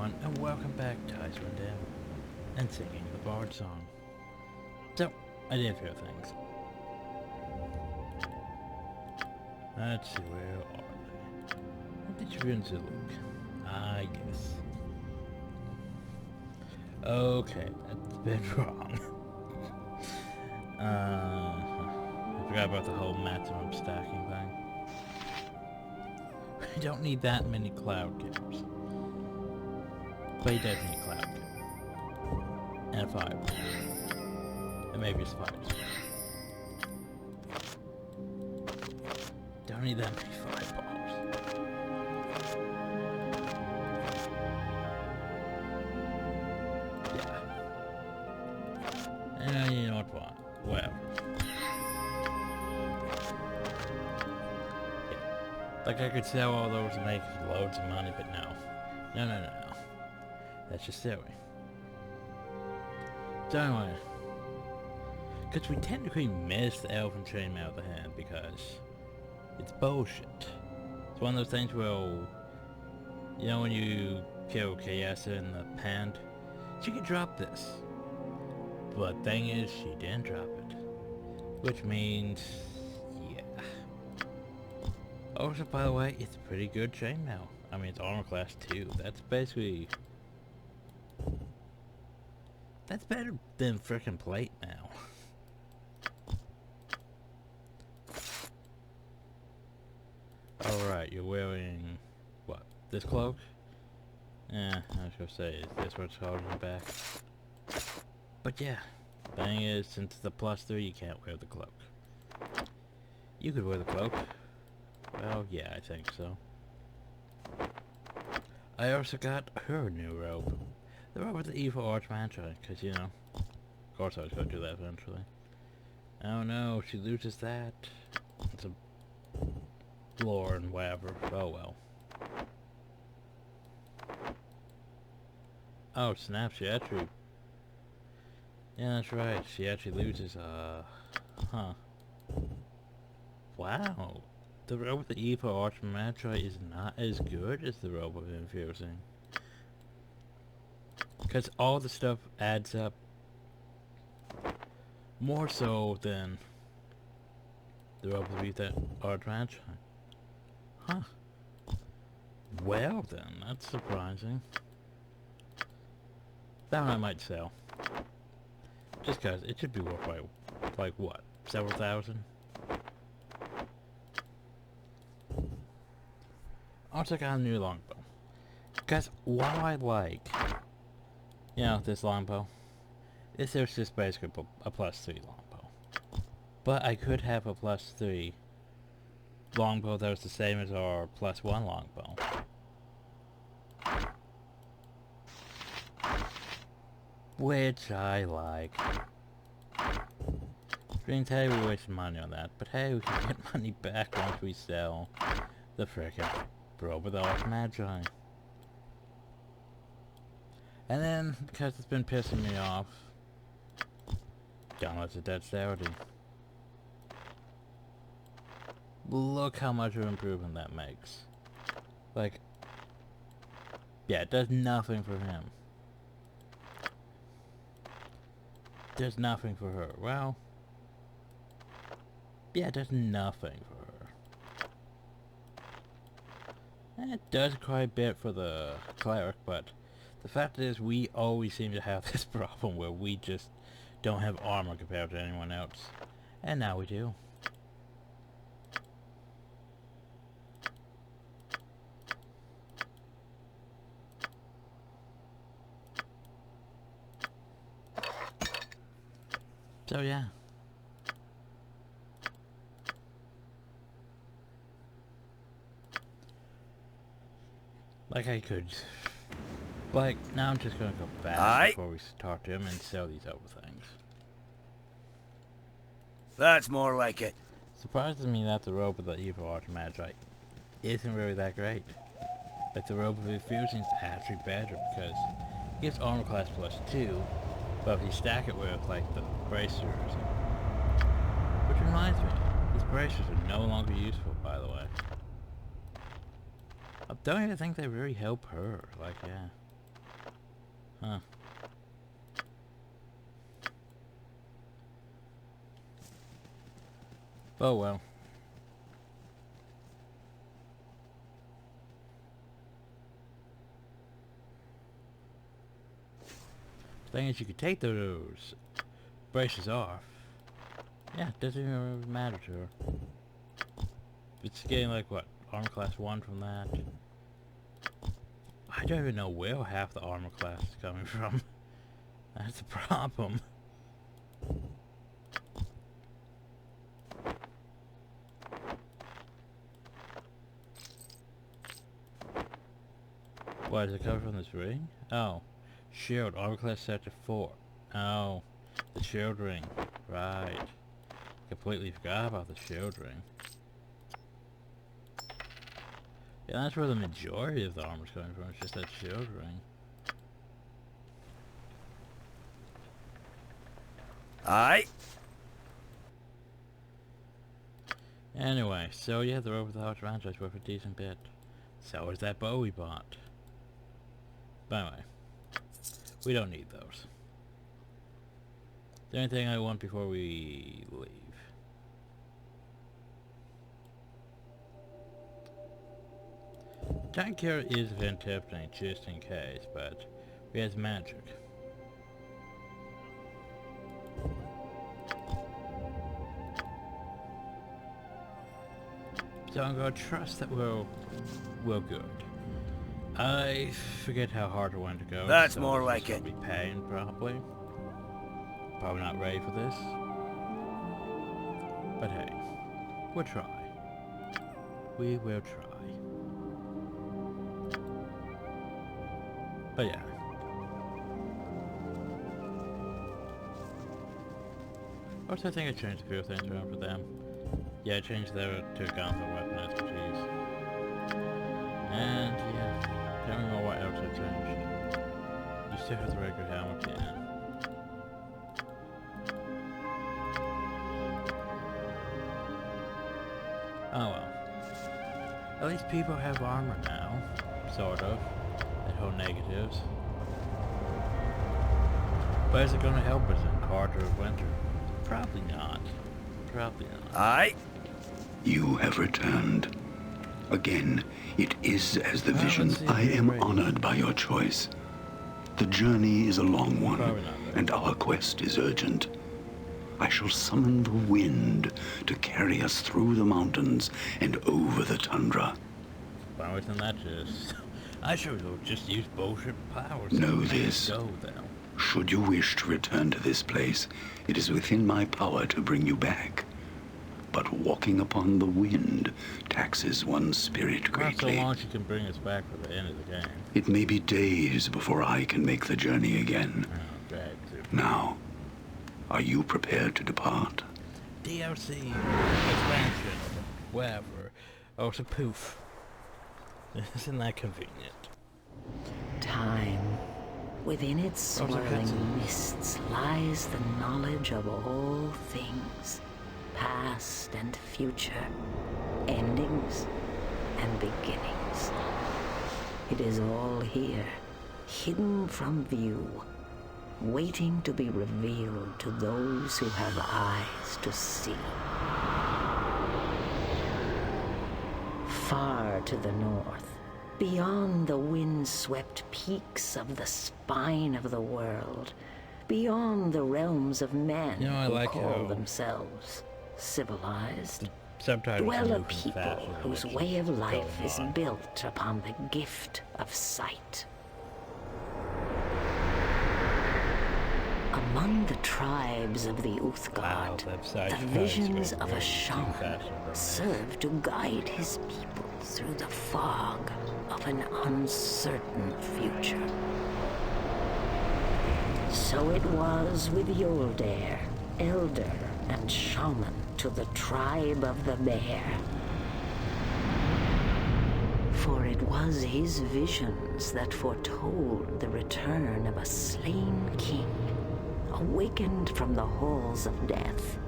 everyone, and welcome back to Icewind Dale and singing the Bard song. So, I did a few things. Let's see, where are they? What did you ruin to look? I guess. Okay, that's a bit wrong. I forgot about the whole maximum stacking thing. We don't need that many cloud caps. But he does need cloud cap. And a fireball. And maybe a spider. Don't need that many fireballs. Yeah. And you know what? Well. Like I could sell all those and make loads of money, but no. No. That's just silly. So anyway. Because we technically missed the elven chainmail of the hand because it's bullshit. It's one of those things where, you know, when you kill Kayasa in the pand, she could drop this. But thing is, she didn't drop it. Which means, yeah. Also, by the way, it's a pretty good chainmail. I mean, it's armor class 2. That's basically... That's better than frickin' plate now. Alright, you're wearing... what? This cloak? Yeah, I was gonna say, is this what's holding you back? But yeah, thing is, since it's a +3, you can't wear the cloak. You could wear the cloak. Well, yeah, I think so. I also got her new robe. The robe with the evil archmagi, because, you know, of course I was going to do that eventually. Oh no, she loses that. It's a lore and whatever. Oh well. Oh snap, she actually... Yeah, that's right, she actually loses, huh. Wow. The robe with the evil archmagi is not as good as the robe of infusing. Because all the stuff adds up more so than the robe with the archmagi. Huh. Well then, that's surprising. That one I might sell. Just cause it should be worth like what? Several thousand? Also got a new longbow. Cause while I like, you know, this longbow, this is just basically a +3 longbow. But I could have a +3 longbow that was the same as our +1 longbow. Which I like. Dreams, hey, we wasted money on that, but hey, we can get money back once we sell the frickin' robe with the archmagi. And then, because it's been pissing me off, Gauntlets of Dexterity. Look how much of an improvement that makes. Like, yeah, it does nothing for him. Does nothing for her. Well, yeah, it does nothing for her. And it does quite a bit for the cleric, but the fact is we always seem to have this problem where we just don't have armor compared to anyone else. And now we do. So yeah. Like I could... Like, now I'm just gonna go back before we talk to him and sell these other things. That's more like it. Surprises me that the robe with the evil archmagi isn't really that great. Like the robe of infusing is actually better because it gives armor class +2, but if you stack it with like the bracers, which reminds me, these bracers are no longer useful, by the way. I don't even think they really help her. Like, yeah. Huh. Oh well. Thing is, you could take those braces off. Yeah, it doesn't even really matter to her. It's getting like what, armor class 1 from that. I don't even know where half the armor class is coming from. That's the problem. Why does it come from this ring? Oh, shield, armor class set to 4. Oh, the shield ring. Right. Completely forgot about the shield ring. Yeah, that's where the majority of the armor's coming from. It's just that shield ring. Aye. Anyway, so yeah, the rope with the hot franchise worth a decent bit. So is that bow we bought. But anyway, we don't need those. The only thing I want before we leave. Tank here is Ventipne, just in case, but he has magic. So I'm gonna trust that we're good. I forget how hard I want to go. That's so more like it. Be pain, probably. Probably not ready for this. But hey, we'll try. We will try. But yeah. Also, I think I changed a few things around for them. Yeah, I changed their to gauntlet weapon expertise. And yeah, can't remember what else I changed. You still have the regular helmet, yeah. Oh well. At least people have armor now, sort of. That whole negatives. But is it going to help us in harder of winter? Probably not. Probably not. Aye. You have returned. Again, it is as the vision. I am honored by your choice. The journey is a long one, and our quest is urgent. I shall summon the wind to carry us through the mountains and over the tundra. Why wasn't that just... I should have just used bullshit powers. Know this. Go there. Should you wish to return to this place, it is within my power to bring you back. But walking upon the wind taxes one's spirit Not greatly. so long as you can bring us back for the end of the game. It may be days before I can make the journey again. Oh, great. Now, are you prepared to depart? DLC, expansion, whatever. Oh, it's a poof. Isn't that convenient? Time. Within its Oh, it's a swirling cutscene. mists lies the knowledge of all things, past and future, endings and beginnings. It is all here, hidden from view, waiting to be revealed to those who have eyes to see. Far to the north, beyond the wind-swept peaks of the spine of the world, beyond the realms of men You know, I who like call how themselves civilized, Subtitles dwell a move people faster than whose what's way of life going is on. built upon the gift of sight. Among the tribes of the Wow, Uthgard, that side the is visions way of a too shaman fast for me. serve to guide his people through the fog of an uncertain future. So it was with Yoldair, elder and shaman to the tribe of the Bear. For it was his visions that foretold the return of a slain king, awakened from the halls of death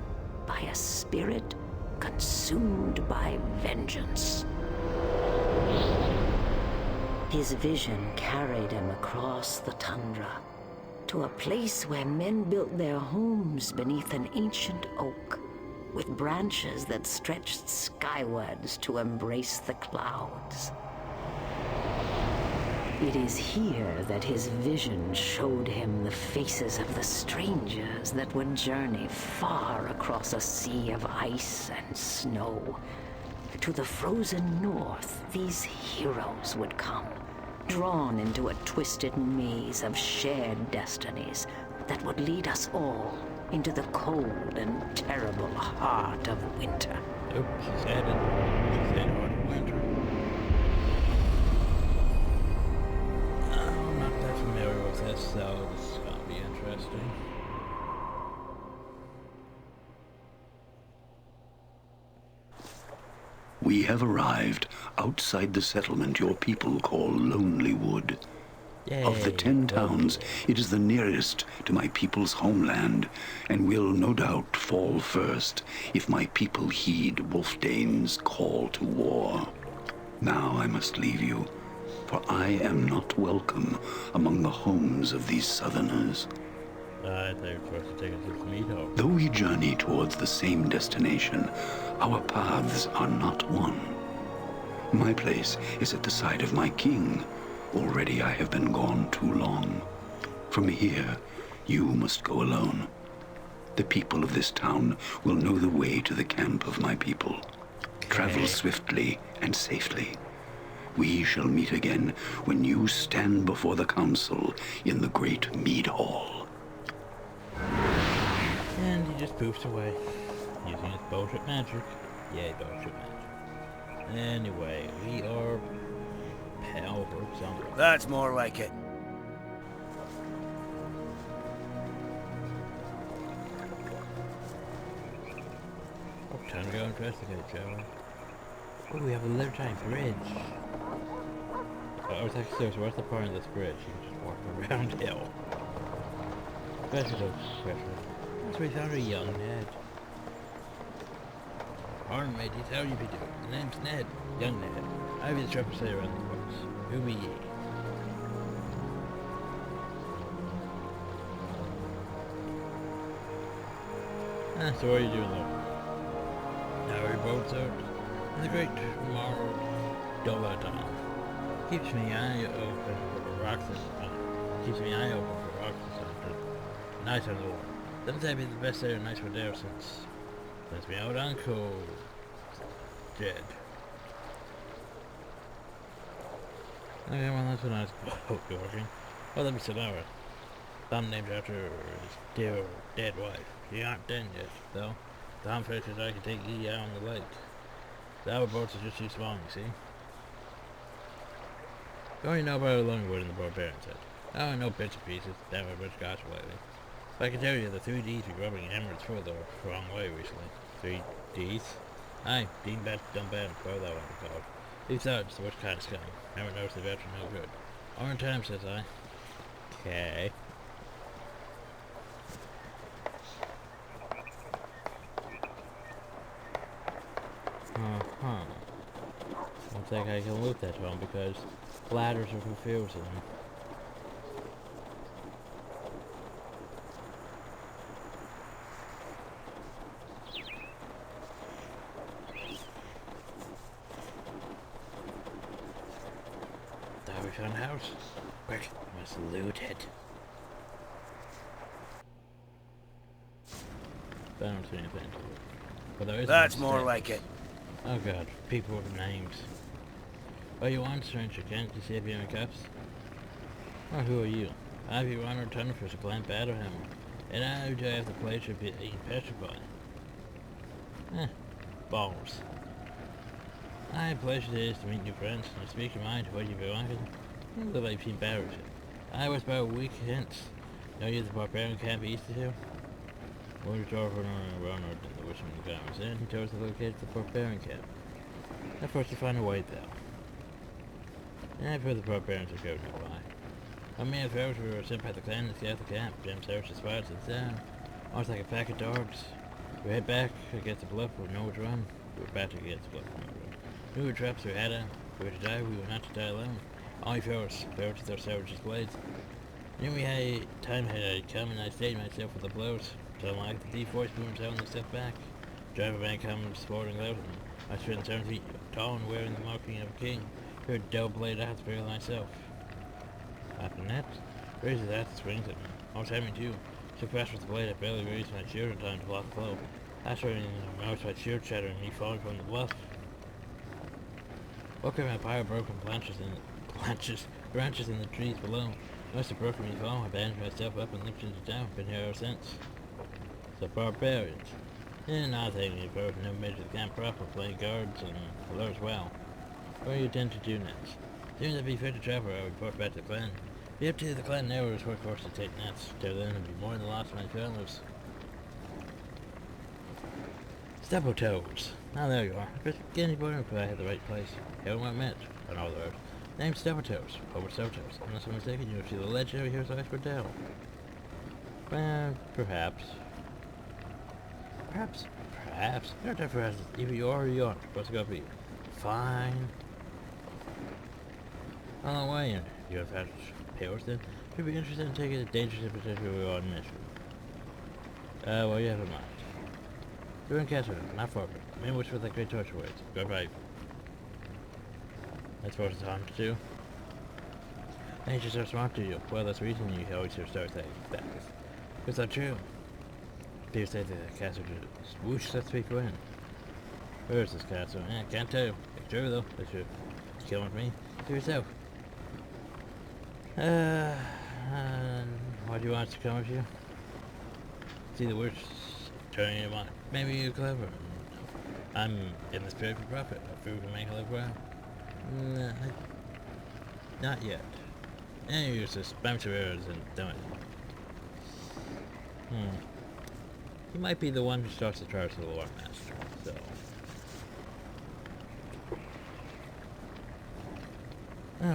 by a spirit consumed by vengeance. His vision carried him across the tundra to a place where men built their homes beneath an ancient oak with branches that stretched skywards to embrace the clouds. It is here that his vision showed him the faces of the strangers that would journey far across a sea of ice and snow. To the frozen north, these heroes would come, drawn into a twisted maze of shared destinies that would lead us all into the cold and terrible heart of winter. Oh, she said it. She said heart of winter. I'm not that familiar with this, so this is gonna be interesting. We have arrived outside the settlement your people call Lonely Wood. Yay, Of the 10 towns, it is the nearest to my people's homeland, and will no doubt fall first if my people heed Wolfdane's call to war. Now I must leave you, for I am not welcome among the homes of these southerners. I thought you were supposed to take us to Meadow. Though we journey towards the same destination, our paths are not one. My place is at the side of my king. Already I have been gone too long. From here, you must go alone. The people of this town will know the way to the camp of my people. Travel swiftly and safely. We shall meet again when you stand before the council in the great mead hall. And he just poofs away, using his bullshit magic. Yay, bullshit magic. Anyway, we are over somewhere. That's more like it. Oh, time to go investigate, shall we? Oh, we have a little tiny bridge. I was actually curious, what's the point of this bridge? You can just walk around hill. Especially those questions. That's where we found a young Ned. Pardon, matey, how you be doing? The name's Ned. Young Ned. I be the trapper say around the parts. Who be ye? So what are you doing there? Now our boat's out. And the great tomorrow Doladon keeps me eye open for rocks and keeps me eye open for rocks and nice on the water. Them say be the best day or nice for there since me out on cold. Dead. Okay, well that's a nice boat working. Well, let me sit down. Tom named after his dear dead wife. She aren't dead yet, though. Tom figures I can take ye out on the lake. The our boats are just too small, you see. Don't you know about Longwood and the barbarian said? Oh, no bits and pieces. Damn it, much gossip lately. But I can tell you the 3Ds were rubbing emeralds for the wrong way recently. 3Ds? Aye, Dean Bet, dumb bad, and throw that one called. These odds, what kind of scum? Never noticed the veteran no good. Orange time, says I. Okay. Looks like I can loot that one because ladders are confusing. Thought we found a house. Quick, must loot it. I don't see anything to loot. But there is That's one more stick. like it. Oh god, people with names. Oh, you want, stranger? Can't you see if you're in cuffs? Oh, who are you? I've your honor Thunderfish, a plant Batterhammer. And I do have the pleasure of being petrified. Balls. My pleasure it is to meet new friends, and speak your mind to what you've been wanting. You look like you've seen Barrett. I was about a week hence. Know you the barbarian camp east of here? When we drove around the wishing grounds, and he told us to locate the barbarian camp. Of course, to find a way there. And I've heard the barbarians are going nearby. I mean, if we were sent by the clan to scout the camp, Jim searched the spots and down. Almost like a pack of dogs. We head back against the bluff with no run. We were back against the bluff with no run. We were trapped, so we had out. We were to die, we were not to die alone. I first fell to their savage's blades. Knew we had time had come and I stayed myself with the blows. Till like the deep voice booms out and they step back. Driver man comes sporting out and I stood 7 feet tall and wearing the marking of a king. Heard a double blade axe barrel myself. After that, raises that and swings at me. I was having too. So fast with the blade I barely raised my shield in time to block the blow. After my mouth my shield shattered and me falling from the bluff. Woke up my pile broken branches in the trees below. Must have broken me fall. I bandaged myself up and limped into town. Been here ever since. The barbarians. Not taking any broke, never made it to the camp proper, playing guards and below as well. What do you intend to do next? Soon as I be fit to travel, I would report back to the clan. Be up to the clan now, it's workforce to take nets. Till then, it'll be more than the loss of my fellows. Stubble toes. Now there you are. But get anybody if I had the right place. Haven't I met? I know the road. Name's Stubble Toes. Over Stubble Toes. Unless I'm mistaken, you'll see the legendary here's Icewind Dale. Well, perhaps. Perhaps. You're different. Either you are or you aren't. What's it gonna be? Fine. On the way, you have had powers then. Should be interested in taking a dangerous and potentially on mission. What do you have in mind? You're in Catherine, not far from it. Man, which with that great torture waits. Goodbye. I suppose it's on to do. Nature so smart to you. Well, that's the reason you always hear stars like that. It's not true. People say the castle just swoosh sets people in. Where is this castle? Can't tell. It's true though. It's true. It's killing me. Do yourself. Why do you want us to come with you? See the words turning your mind. Maybe you're clever. I'm in the spirit for profit. A food can make it look well. Not yet. And you just bounce your arrows and do it. He might be the one who starts the trials of the Lord Master, so.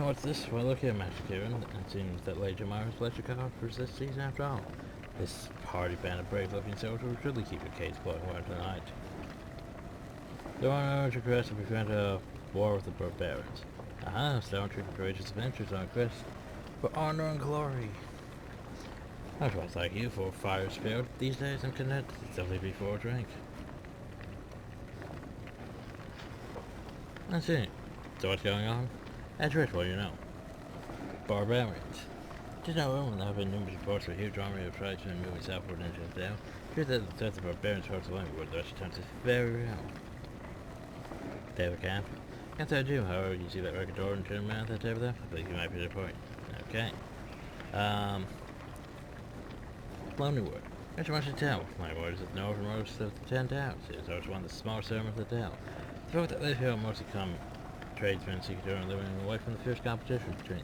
What's this? Well, look here, Master Kieran. It seems that Lady Jemira's let you cut off for this season after all. This hardy band of brave-looking soldiers will surely keep your case blowing well tonight. There are no requests to prevent a war with the barbarians. Stalwart and courageous adventures on a quest for honor and glory. That's what's like you for fire spirit. These days I'm content to simply before a drink. I see. So what's going on? That's right, well you know. Barbarians. Just now when there have been numerous reports of a huge army of tribesmen moving southward into the Dale. Sure that the threat of barbarians towards the landward, the Russian times is very real. They have a camp? Yes I do, however, you see that record door and turn around that over there? I believe you might be the point. Okay. Lonelywood. There's much to tell. My word is that the northernmost of the 10 towns. It's also one of the small settlements of the Dale. The folk that live here mostly come tradesmen seeking to earn a living away from the fierce competition between.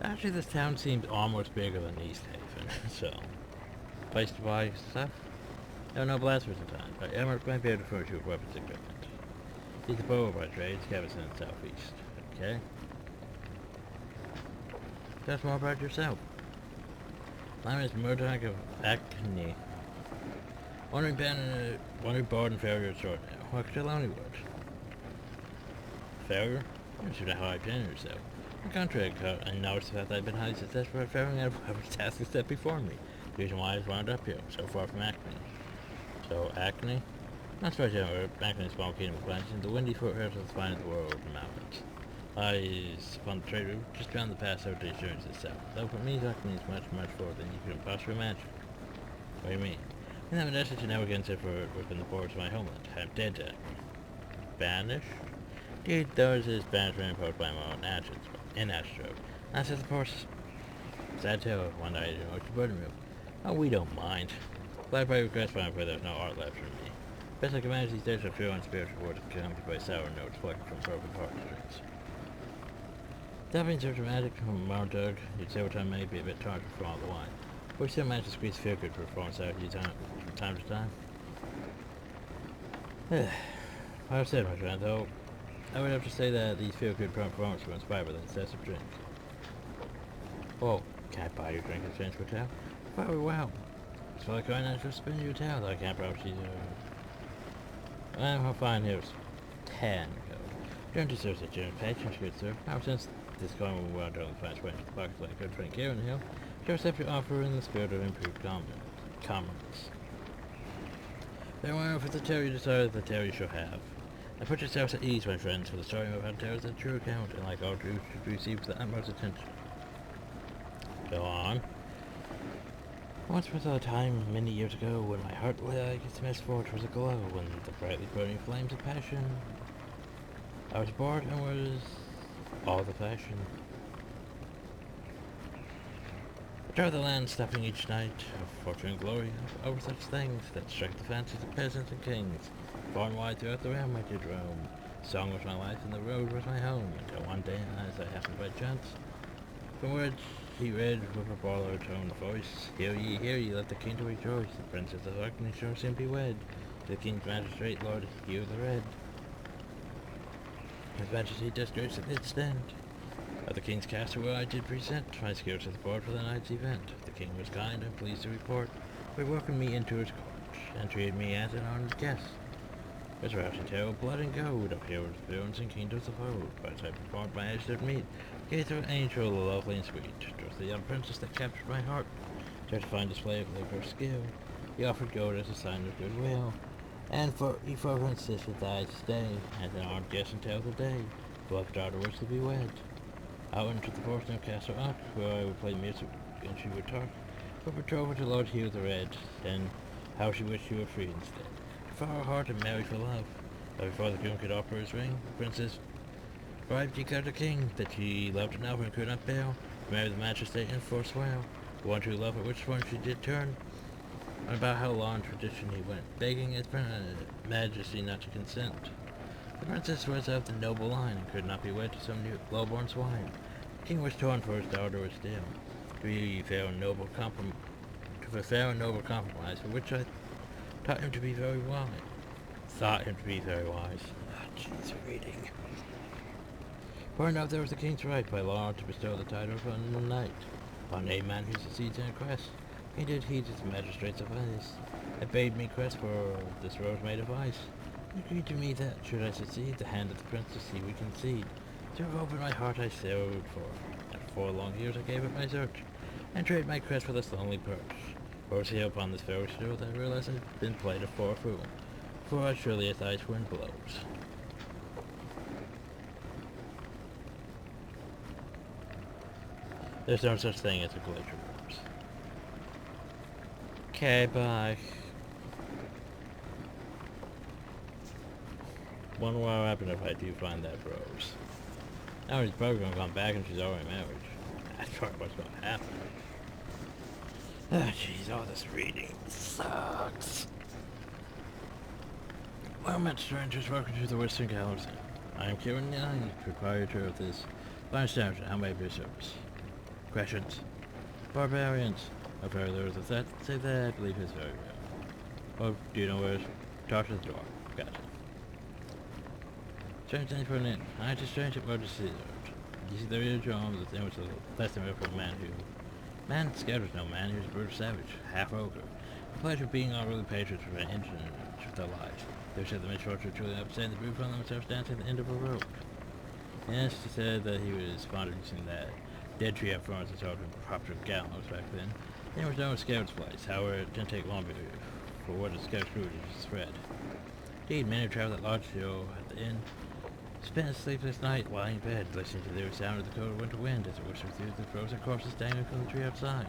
Actually, this town seems almost bigger than East Haven, so. Place to buy stuff? There are no blasters in town, but Emmerich might be able to furnish you with weapons equipment. He's a bow by trade, cabin's in the southeast. Okay. Tell us more about yourself. My name is Murdoch of Acne. Wandering bored and failure at short now. Welcome to Lonelywood. Failure? You should know how I've done yourself. On the contrary, I noticed that I've been highly successful at failing out of whatever task is set before me. The reason why I've wound up here, so far from Acne. So, Acne? Not so much Acne is a small kingdom of planets in the windy foothills of the spine of the world of the mountains. Lies upon the trade route just beyond the pass over to the journeys itself. Though for me, Acne is much, much further than you can possibly imagine. What do you mean? I have a destined to never again set foot within the borders of my homeland. I'm dead to Acne. Banished? Indeed, those is banishment imposed by my own actions, in Astro. I said, of course, sad tale of one night in Ocean Burden Room. Oh, we don't mind. Glad by request, but I'm afraid there's no art left for me. Best I can manage these days are few unspiritual words accompanied by sour notes plucked from broken heart strings. That being so dramatic from Mardug, you'd say what time may be a bit tardy from all the wine. But we still manage to squeeze feel good performance out of you from time to time. I've said, my friend, though, I would have to say that these feel-good performances were inspired by the excessive drink. Whoa, can I buy you a drink in exchange for a towel? Very well. It's like going out to spin you a towel, I can't promise you. Well, fine, here's 10 gold. Don't deserve such generous patronage, good sir. Ever since this going when we went down the fast went to the box like good friend Karen Hill. She accepted your offer in the spirit of improved commerce. Farewell for the terror you decided the terror you shall have. And put yourselves at ease, my friends, for the story of our terror is a true account, and like all truth should be received with the utmost attention. Go on. Once was a time many years ago when my heart like its misfortune was aglow, when the brightly burning flames of passion. I was bored and was all the fashion. I trod the land, stopping each night of fortune and glory over such things that struck the fancies of peasants and kings. Far and wide throughout the realm I did roam. Song was my life and the road was my home, until one day, as I happened by chance, from words he read with a borrowed tone of voice, hear ye, let the king to rejoice, the princess of Arcany shall soon be wed, to the king's magistrate, Lord Hugh the Red. His majesty does grace at its stand. At the king's castle where I did present my skills to the board for the night's event. The king was kind and pleased to report, he welcomed me into his court, and treated me as an honored guest. His rousing tale of blood and gold, up here with thrones and kingdoms of old, but I performed my edged meet, gave to an angel, lovely and sweet. 'Twas the young princess that captured my heart, tried to find display of labor skill. He offered gold as a sign of goodwill, and he further insisted that I stay, as an honored guest until the day, the beloved daughter was to be wed. I went to the Fortune Castle Ark, where I would play music and she would talk, but betrothed to Lord Hugh the Red, and how she wished she were free instead. For her heart and married for love. But before the groom could offer his ring, the princess bribed declared the king that she loved enough and could not bail to marry the magistrate and forswear. The one true love at which point she did turn, and about how long tradition he went, begging his majesty not to consent. The princess was of the noble line and could not be wed to some new low-born swine. The king was torn for his daughter was still, to a fair and noble compromise, for which I taught him to be very wise. Ah, jeez, reading. For enough there was the king's right by law to bestow the title of a knight on a man who succeeds in a quest. He did heed his magistrate's advice, and bade me quest for this rose made of ice. He agreed to me that, should I succeed, the hand of the princess he would concede. To have opened my heart I sailed for. After 4 long years I gave up my search, and traded my quest for this lonely perch. For it was here upon this very shore that I realized I had been played for a fool, for as surely as Icewind blows. There's no such thing as a glacier rose. Okay, bye. Wonder what will happen if I do find that rose. Now he's probably gonna come back and she's already married. That's probably what's gonna happen. Ah, jeez, all this reading sucks. Well met, strangers, welcome to the Western Gallows Inn. I am Kieran Young, proprietor of this fine establishment. How may I be of service? Questions? Barbarians. I've heard there was a set, say that I believe is very real. Oh, do you know where? Talk to the door. Gotcha. Strange thing for an inn. I just strange it well to see there. You see the real John was the was a less than a man who... Man, scared was no man, he was a brutal savage, half ogre. The pleasure of being all really patriots for an engine with their lives. They said the misfortune truly upsetting the brute from themselves dancing at the end of a rope. Yes, he said that he was fond of using that dead tree up front as a sort of proper gallows back then. There was no scared's place, however, it didn't take long for what a scared crew to spread. Indeed, many traveled at large show at the inn, spent a sleepless night lying in bed, listening to the sound of the cold winter wind as it whispered through the frozen corpses dangling from the tree outside.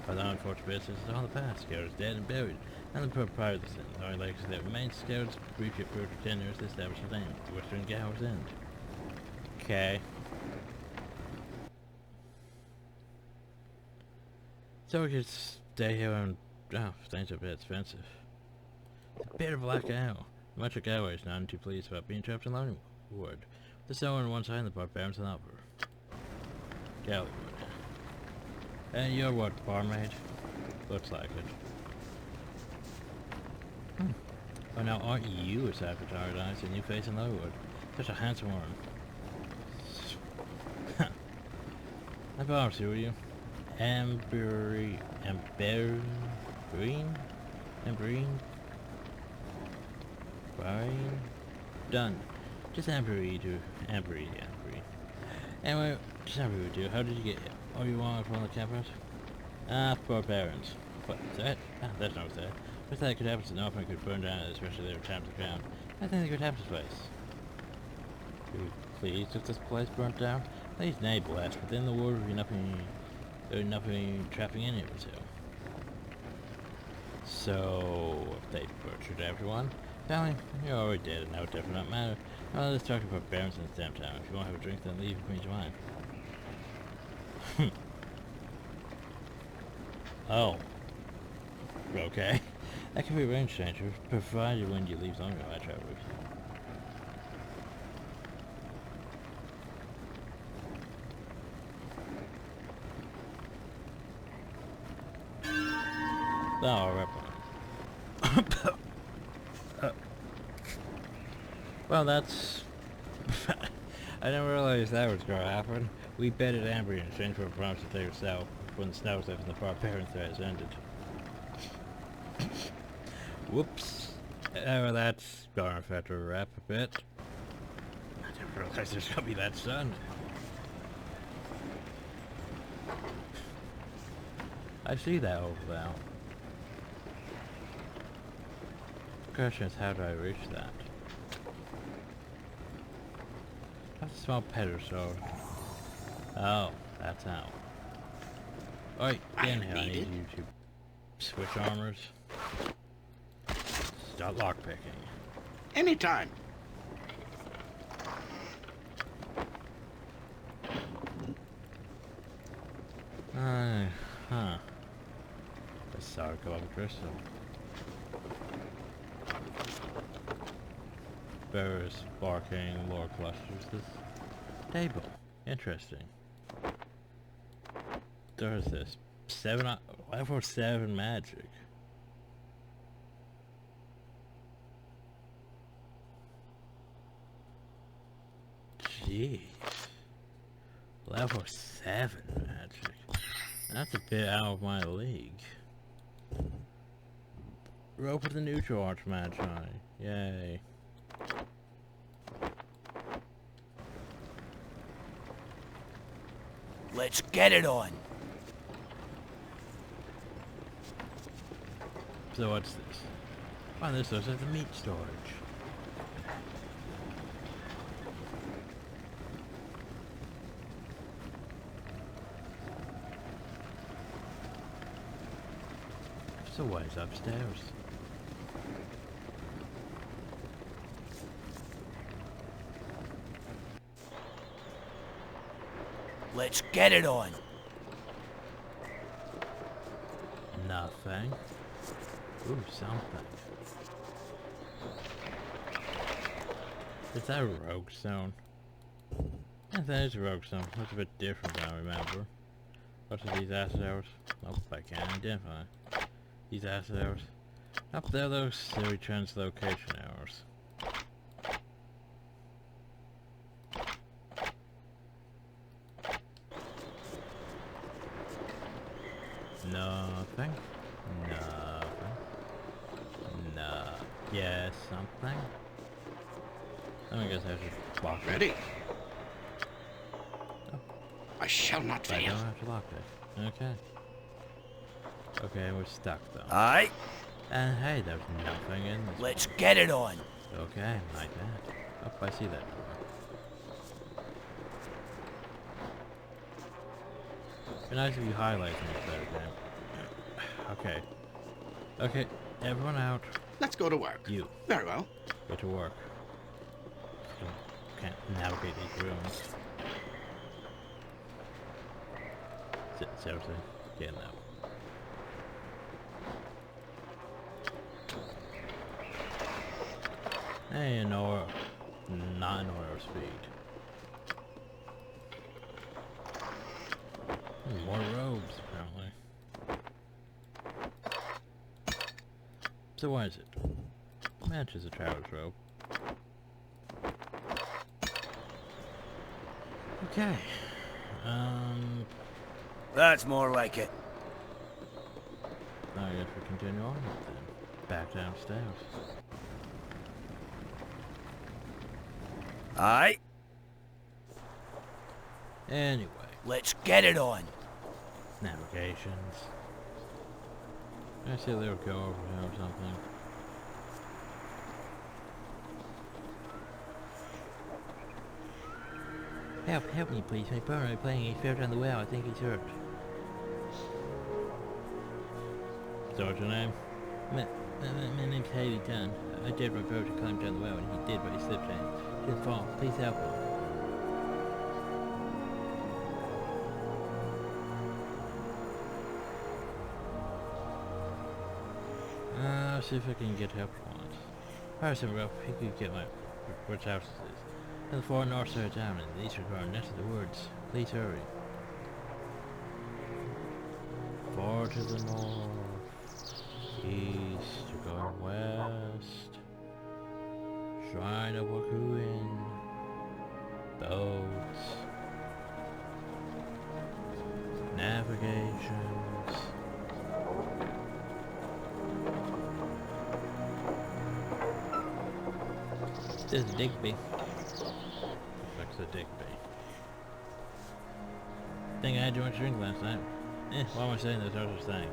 By the unfortunate business is on the past, Scared is dead and buried, and the proprietor of the sin. The only legacy that remains, Scared's brief yet brutal tenure to establish his name, the Western Gallows End. Okay. So we could stay here and... oh, things are a bit expensive. The bitter black owl. The Metro Galway is none too pleased about being trapped in Lonely Wood. The snow on one side and the barbarians on the other. Galway Wood. And you're what, barmaid? Looks like it. Oh, now aren't you a sad paradise and you face in Lowood? Such a handsome one. I promise you, will you? Amberine? Done. Just Ambery to Ambery. Anyway, Just how we would do. How did you get here? Oh, you want from the campus? Ah, barbarians. What is that? Ah, that's not that. I thought it could happen to no one could burn down, especially their times of ground. I think it could happen to this place. Could we please if this place burnt down? At least nay blast, but then the world would be nothing trapping any of us here. So, if they butchered everyone, family, you're already dead and now it does not matter. Well, let's talk about barbarians in the damn town. If you want to have a drink, then leave and change your mind. Oh. Okay. That can be arranged, stranger, provided when you leave longer, I travelers. Oh, right. Well, that's... I didn't realize that was gonna happen. We betted Amber in exchange for a promise to take her south when the snow left and the barbarian threat has ended. Whoops. Well, that's gonna affect her rep a bit. I didn't realize there's gonna be that sun. I see that over there. The question is, how do I reach that? That's a small pedal sword. Oh, that's how. Alright, in here, I need you to switch armors. Start lockpicking. Anytime. Huh. The circle of crystal. Various barking lore clusters. This table. Interesting. There's this. Level 7 magic. Jeez. Level 7 magic. That's a bit out of my league. Rope with the neutral arch magi. Yay. Let's get it on. So what's this? Oh, this looks like the meat storage. So what is upstairs? Let's get it on. Nothing. Ooh, something. Is that a rogue stone? Yeah, that is a rogue stone. Looks a bit different than I remember. What's with these acid arrows? Nope, I can't identify. These acid arrows. Up there, those silly translocation arrows. Nothing. Nothing. No. Yes, something. I guess I should lock it. Ready? Oh. I shall not I fail. don't have to lock it. Okay. Okay, we're stuck though. Aye. And hey, there's nothing in this. Let's get it on. Okay, like that. Oh, I see that door. Be nice if you highlight things better, damn. Okay. Okay, everyone out. Let's go to work. You. Very well. Go to work. Can't navigate these rooms. Seriously, get in there. Hey, not an order of speed. More robes, apparently. So what is it? Matches a traveler's robe. Okay. That's more like it. I guess we continue on then. Back downstairs. Aye. Anyway. Let's get it on. Navigations. I see a little go over here or something. Help me please, my partner is playing, he fell down the well, I think he's hurt. So what's your name? My name's Haley Dunn. I dared my brother to climb down the well and he did, but he slipped and he didn't fall. Please help him. I'll see if I can get help once. Harrison Ruff, he could get my which house is this? In the far north side of town, and the eastern corner next to the woods. Please hurry. Far to the north, east, you're going west. Shrine of Wakuin. Boats. Navigations. This is Digby. Looks like Digby. Think I had too much drink last night. Why am I saying this other thing?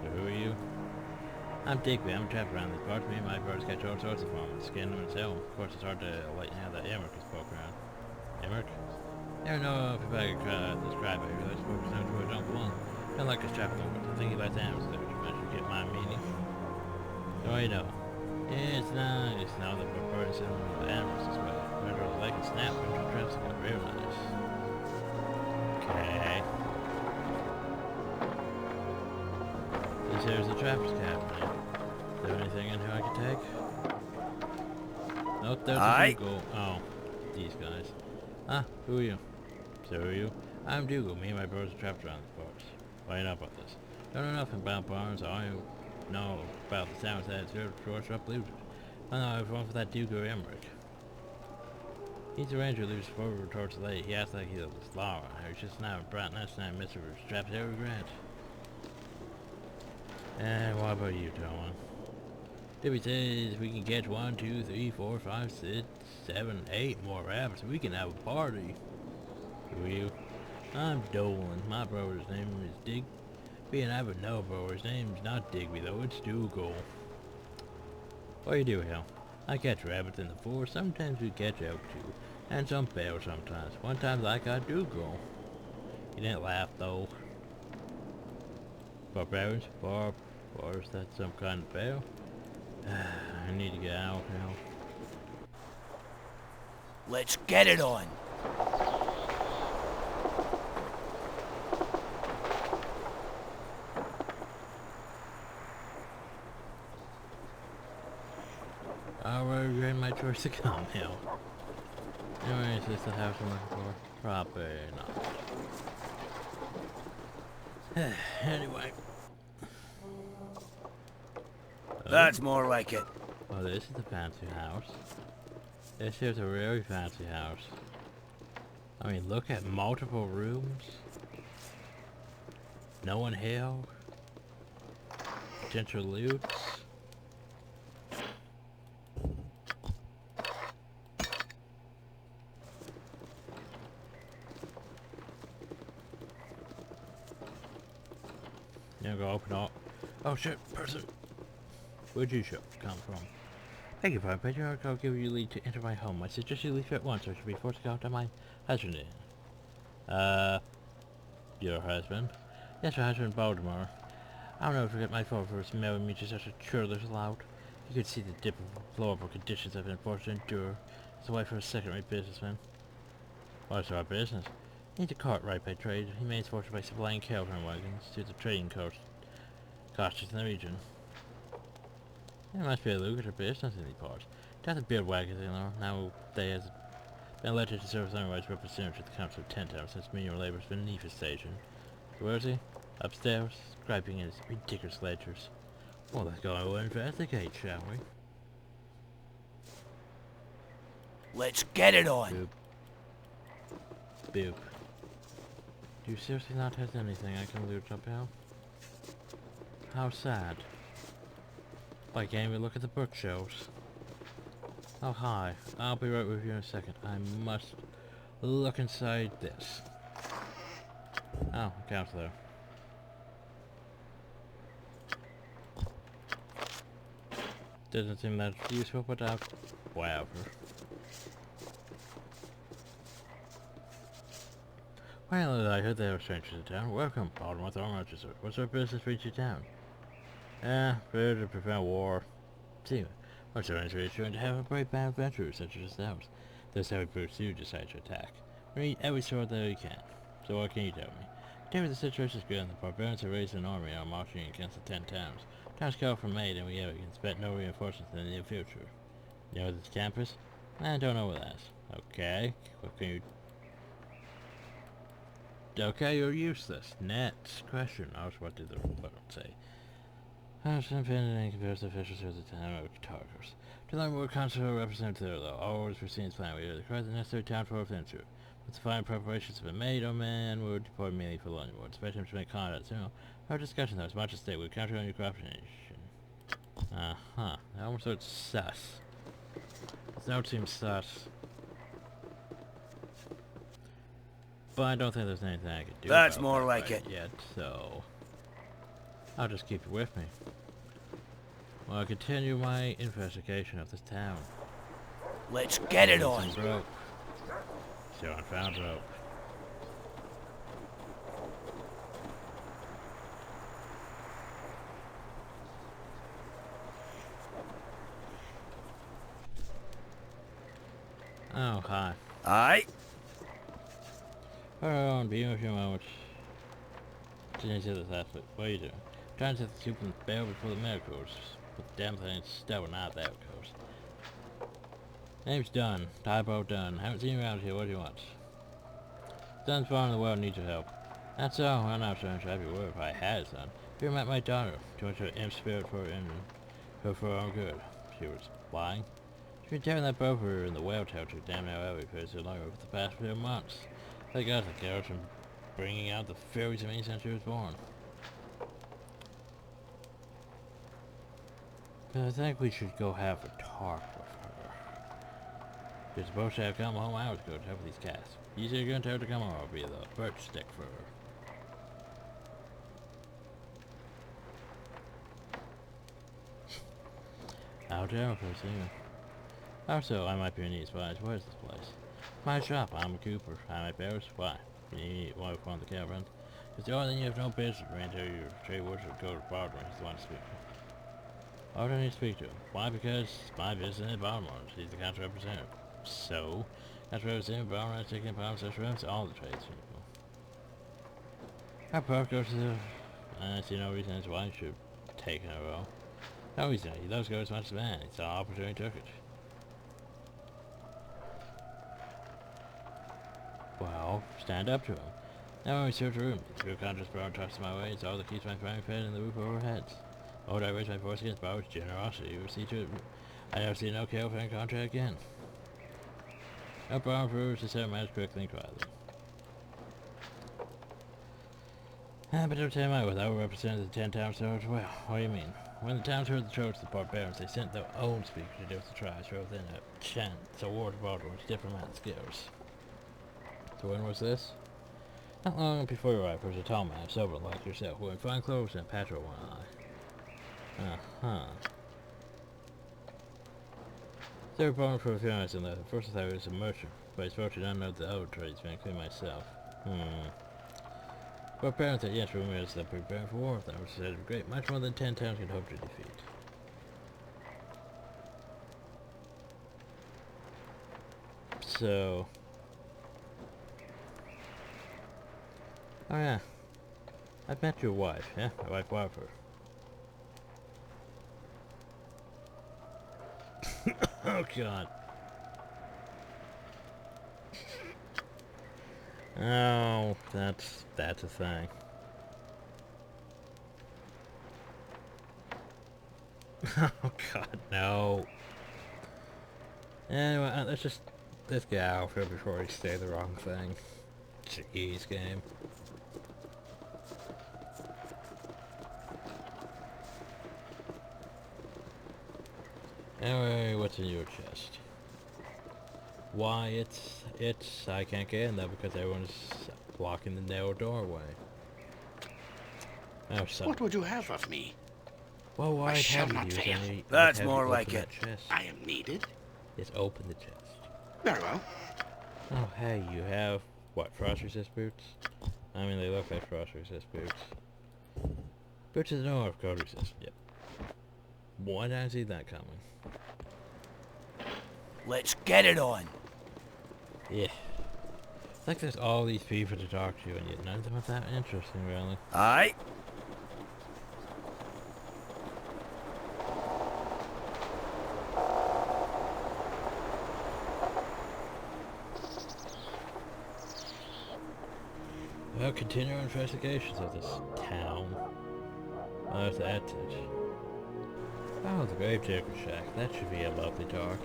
So who are you? I'm Digby. I'm a trapper around these parts. Me and my brothers catch all sorts of farmers, skin them and sell them. Of course, it's hard to lighten how that Emmerich is poke around. Emmerich? I don't know if I could describe it. I suppose it's where I don't belong. Don't like this trapper though, but I think he likes animals there. I should get my meaning. So you know. Yeah, it's nice. Now that we're birds and the animals as well. Remember the lake and snap when the traps got real nice. Okay. This here's the traps cabinet. Is there anything in here I can take? Nope, there's a Dougal. Oh, these guys. Ah, who are you? So who are you? I'm Dougal. Me and my brothers are trapped around these parts. Why you know about this? Don't know nothing about barns. I know about the sounds that it's here to short up losers. I know I was wrong for that Dougal Emmerich. He's a ranger who lives forward towards the lake. He acts like he's a flower. He's just now a bright nice night Mr. Straps every grant. And what about you, Tony? Debbie says we can catch 1, 2, 3, 4, 5, 6, 7, 8 more rabbits. We can have a party. Who are you? I'm Dolan. My brother's name is Digby, and I have no brother. His name's not Digby, though. It's Dougal. What do you do, Hal? I catch rabbits in the forest. Sometimes we catch elk, too. And some bear sometimes. One time I got Dougal. He didn't laugh, though. Barbarians? Or is that some kind of bear? I need to get out now. Let's get it on. I'll regret my choice to come now. Anyway, is this the house I'm looking for? Probably not. Anyway. That's more like it. Oh, this is the fancy house. This is a really fancy house. I mean, look at multiple rooms. No one here. Potential loots. Now go open up. Oh shit, person. Where'd you come from? Thank you for my pleasure. I'll give you leave to enter my home. I suggest you leave at once or should be forced to go to my husband. Your husband? Yes, your husband, Baltimore. I'll never forget my father for marrying me to such a churlish lout. You could see the deplorable conditions I've been forced to endure as a wife of a second-rate businessman. What's our business? He's a cartwright by trade. He made his fortune by supplying caravan wagons to the trading costs in the region. There must be a lucrative business in these parts. Does the beard wagons in there nowadays has been elected to serve as otherwise representative to the council of 10 towns since menial labor has been beneath his station. So where is he? Upstairs, scribing in his ridiculous ledgers. Well, let's go investigate, shall we? Let's get it on. Boop. Boop. Do you seriously not have anything I can loot up here? How sad. Why can't we look at the bookshelves? Oh hi, I'll be right with you in a second. I must look inside this. Oh, counselor. Doesn't seem that useful, but whatever. Well, I heard there were strangers in town. Welcome, Baltimore Thorn. What's our business reach you town? Prepared to prevent war. See, what's our interest to have a brave band of adventurers such as ours? This heavy pursuit decide to attack. We need every sword that we can. So what can you tell me? Tell me the situation is good and the barbarians have raised an army and are marching against the 10 towns. Towns called from aid and we expect no reinforcements in the near future. You know this campus? I don't know what that's. Okay, what can you... Okay, you're useless. Next question. I was what did the report say? I was independent and compares the officials of the town of targets. To learn more consular representative though, all orders for scenes plan, we are required the necessary town for offensive. Once the final preparations have been made, our man will deploy immediately for London. We'll expect him to make contact soon. Our discussion though, as much as state, we'll counter on your cooperation. Uh-huh. That almost looks sus. This note seems sus. But I don't think there's anything I can do That's about more that like right it. yet, so... I'll just keep you with me. Well, I'll continue my investigation of this town. Let's get it on. Some rope. So I found rope. Oh, hi. Aye. Hold on, be with you a moment. Didn't see this aspect. What are you doing? Trying to set the soup in the barrel before the miracles. But the damn thing's still not that close. Name's done. Typo done. Haven't seen you around here. What do you want? Son's far in the world needs your help. That's all. I'm not sure I'd be worried if I had a son. Here met my daughter. Too much of an imp spirit for her own good. She was lying. She's been tearing that boat for in the whale tail too damn near every place along over the past few months. Thank God the carrots from bringing out the fairies of me since she was born. But I think we should go have a talk with her. She's supposed to have come home hours ago to help with these cats. You said you're going to tell her to come home, I'll be the birch stick for her. I'll tell her for seeing. Also, I might be in these spies. Where is this place? My shop. I'm a cooper. I might bears. Why? You need one of the caravans. It's the only thing you have no business with. Until your trade worship go to Baltimore. He's the one to speak to. Why do I need to speak to him? Why? Because my business is Baltimore. He's the country representative. So, country representative, Baltimore, taking upon such rooms, all the tradespeople. Our park goes to the... I see no reason as why you should take a role. No reason. He loves to go as much as man. He saw opportunity took it. Well, stand up to him. Now when we search a room, the true conscious power tosses my way, it's all that keeps my frying pan in the roof over our heads. Oh, would I raise my voice against Bauer's generosity? You will see to it. I never see no kill fan contract again. No Bauer proves to set a match quickly and quietly. But don't tell me without representing the 10 towns as well. What do you mean? When the towns heard the charge of the barbarians, they sent their own speaker to deal with the tribes rather than a chant to award Baltimore's diplomatic skills. So when was this? Not long before you arrived, there was a tall man, sober like yourself, wearing fine clothes and a patch over one eye. Uh-huh. They were born for a few minutes and left. At first I thought he was a merchant, but he's fortunate I know the other tradesmen, including myself. But apparently, yes, rumor is that preparing for war with them, which is great, much more than 10 towns can hope to defeat. So... Oh yeah, I've met your wife, yeah? My wife Walker. Oh god. Oh, that's a thing. Oh god, no. Anyway, let's get out of here before we say the wrong thing. Jeez, game. Anyway, what's in your chest? Why, it's, I can't get in there because everyone's blocking the narrow doorway. Oh, son. What would you have of me? Well, what I I'd shall have not you is fail. I'd have you open that chest. I am needed. Just open the chest. Very well. Oh, hey, you have, what, frost resist boots? I mean, they look like frost resist boots. Boots of the North, cold resist, yep. Why did I see that coming? Let's get it on. Yeah. It's like there's all these people to talk to, and yet none of them are that interesting, really. Aye. Well, continue our investigations of this town. There's the Etage. Oh, the Gravedigger Shack. That should be a lovely talk.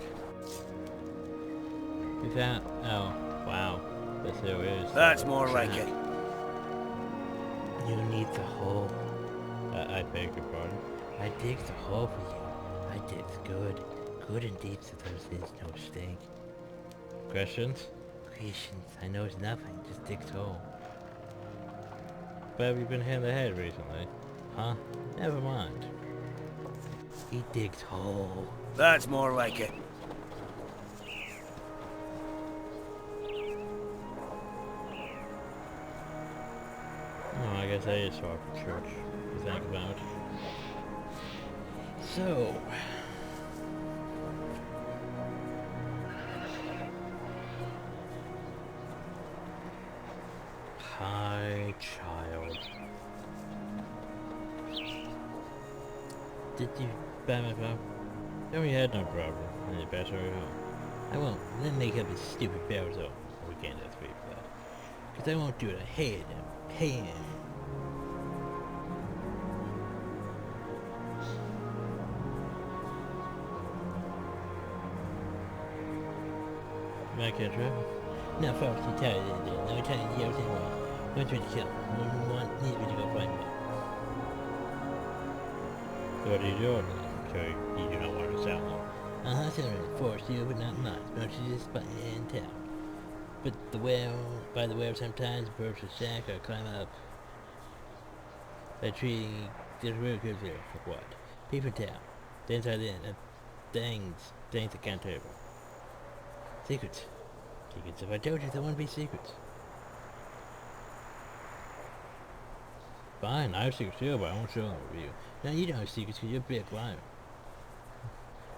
We found... Oh, wow. This here is... That's more like shack. it. You need the hole. I beg your pardon. I dig the hole for you. I dig's good. Good and deep so there is no stink. Questions? Questions. I knows nothing. Just dig's hole. But have you been hit in the head recently? Huh? Never mind. He digs hole. That's more like it. Oh, I guess that is far from church, to think about. So... Hi, child. Did you buy my phone? No, you had no problem. And you better hurry home. I won't. Then make up his stupid bells up. We can't have to speak for that. Because I won't do it. I hate him. Hate him. I can't travel. No, folks, you tell you that. Let me tell you the other way. Don't try to kill him. One needs me to go find him. So what are you doing then? So you do not want to sell them? Uh-huh, sorry, force you, but not much. Don't you just buy in town? But the well, by the well sometimes, approach the shack or climb up. That tree, there's a real good there. For what? People town. The inside in, things that can't tell. Secrets. Secrets. If I told you, there wouldn't be secrets. Fine, I have secrets too, but I won't show them to you. Now you don't have secrets because you're a big liar.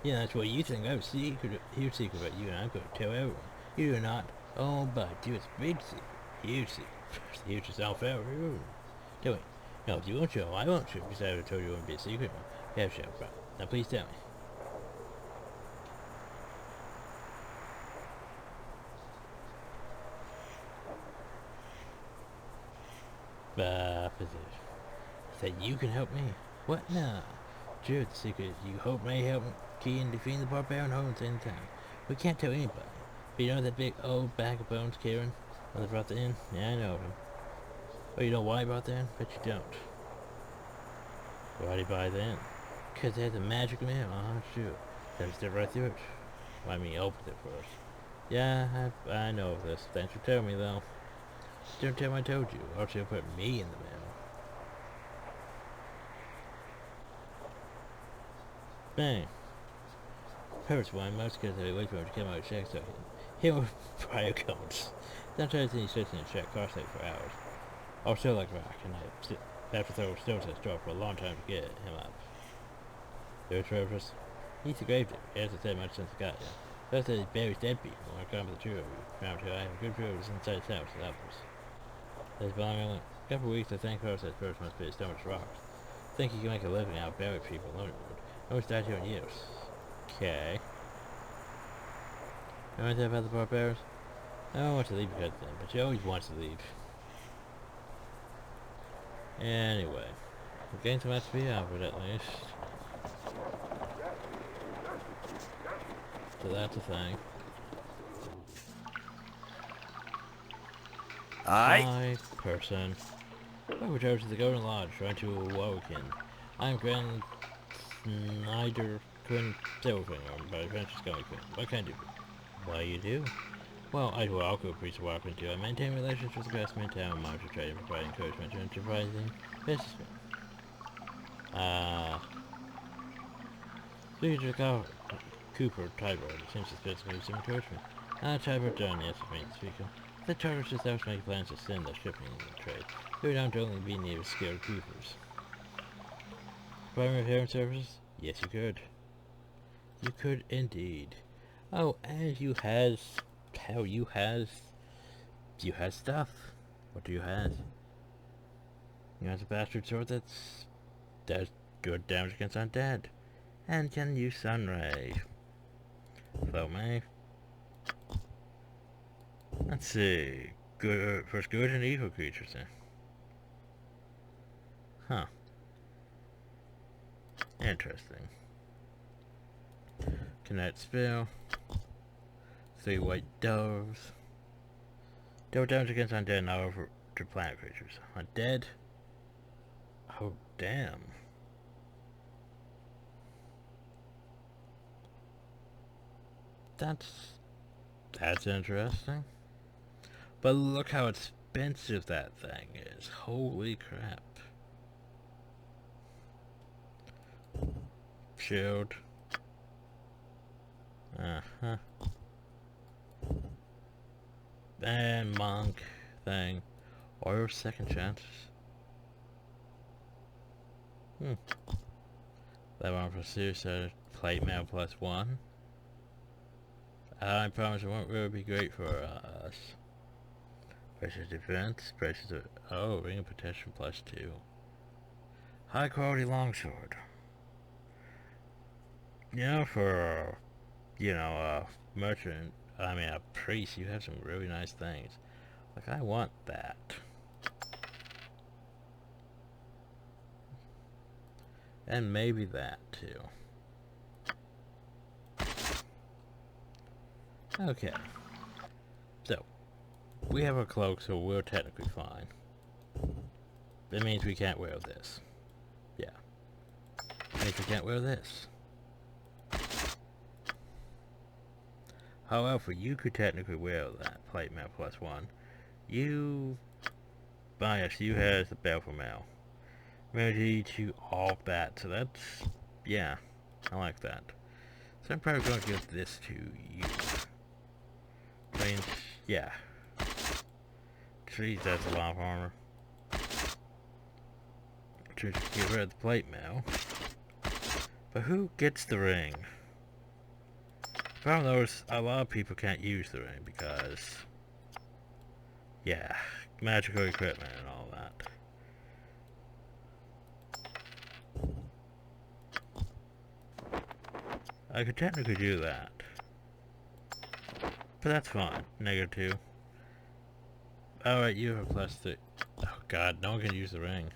Yeah, that's what you think. I have a secret, huge secret about you, and I'm going to tell everyone. You do not. Oh, but you, it's a big secret. Huge secret. Huge to self everyone. Tell me. No, if you won't show, I won't show, because I would have told you it wouldn't be a secret. You have show, bro. Now please tell me. Position. That you can help me? What? No. Sure, the secret is you hope may help Key in defeating the barbarian homes in town. We can't tell anybody. But you know that big old bag of bones, Kieran? When they brought that in? Yeah, I know him. Oh, you know why he brought that in? Bet you don't. Why'd he buy that in? Because it has a magic mail. Sure. Then step right through it. Well, I mean, opened it first. Yeah, I know of this. Thanks for telling me, though. Don't tell him I told you, or she'll put me in the mail. Bang. Hurts one most because I wait for him to come out of check so him with prior codes. Sometimes he sits in a check car site for hours. Or still like rock, and I have to throw stones at his door for a long time to get him up. There's Travis. He's a grave digger. He hasn't said much since I got here. First that he buries dead people when I come with the two of you. Found two I have a good proof inside his house and others. There's belonging a couple of weeks I think process first must be so much rocks. Think you can make a living out of burying people in Underwood. I always died here in years. Okay. You want to talk about the barbarians? I don't want to leave because of them, but she always wants to leave. Anyway. The game's about to be offered at least. So that's a thing. Hi, person. Welcome to the Golden Lodge, trying to awaken. I'm Grand Snyder Quinn Silverfinger, by Adventures Going Quinn. What can I do? What you do? Well, I will also appreciate welcome to. I maintain relations with the best in town, monitor trade, and provide encouragement to enterprising businessmen. Leader Cooper, Tyler, seems suspicious of some encouragement. Tyler done, yes, it means speaker. The charter just out to make plans to send the shipping trade. We don't only be near skilled Coopers. Providing repair services? Yes, you could. You could indeed. Oh, and you has stuff. What do you have? You have a bastard sword that does good damage against undead, and can use sunray. So, May. Let's see. Good for good and evil creatures then. Huh. Interesting. Kinetic spell. 3 white doves. Deal damage against undead now over to planet creatures. Undead? Oh, damn. That's interesting. But look how expensive that thing is. Holy crap. Shield. Uh-huh. And monk thing. Or second chances. That one for suicide. Plate mail +1. I promise it won't really be great for us. Precious defense. Precious ring of protection +2. High quality longsword. You know, for a merchant, a priest, you have some really nice things. Like, I want that. And maybe that, too. Okay. So, we have a cloak, so we're technically fine. That means we can't wear this. Yeah. That means we can't wear this. However, you could technically wear that plate mail +1. You has the baleful mail. Ability to all that, so that's, yeah, I like that. So I'm probably going to give this to you. Yeah. Jeez, that's a lot of armor. To get rid of the plate mail. But who gets the ring? Problem though is a lot of people can't use the ring because, yeah, magical equipment and all that. I could technically do that. But that's fine. -2. Alright, you have +3. Oh god, no one can use the ring.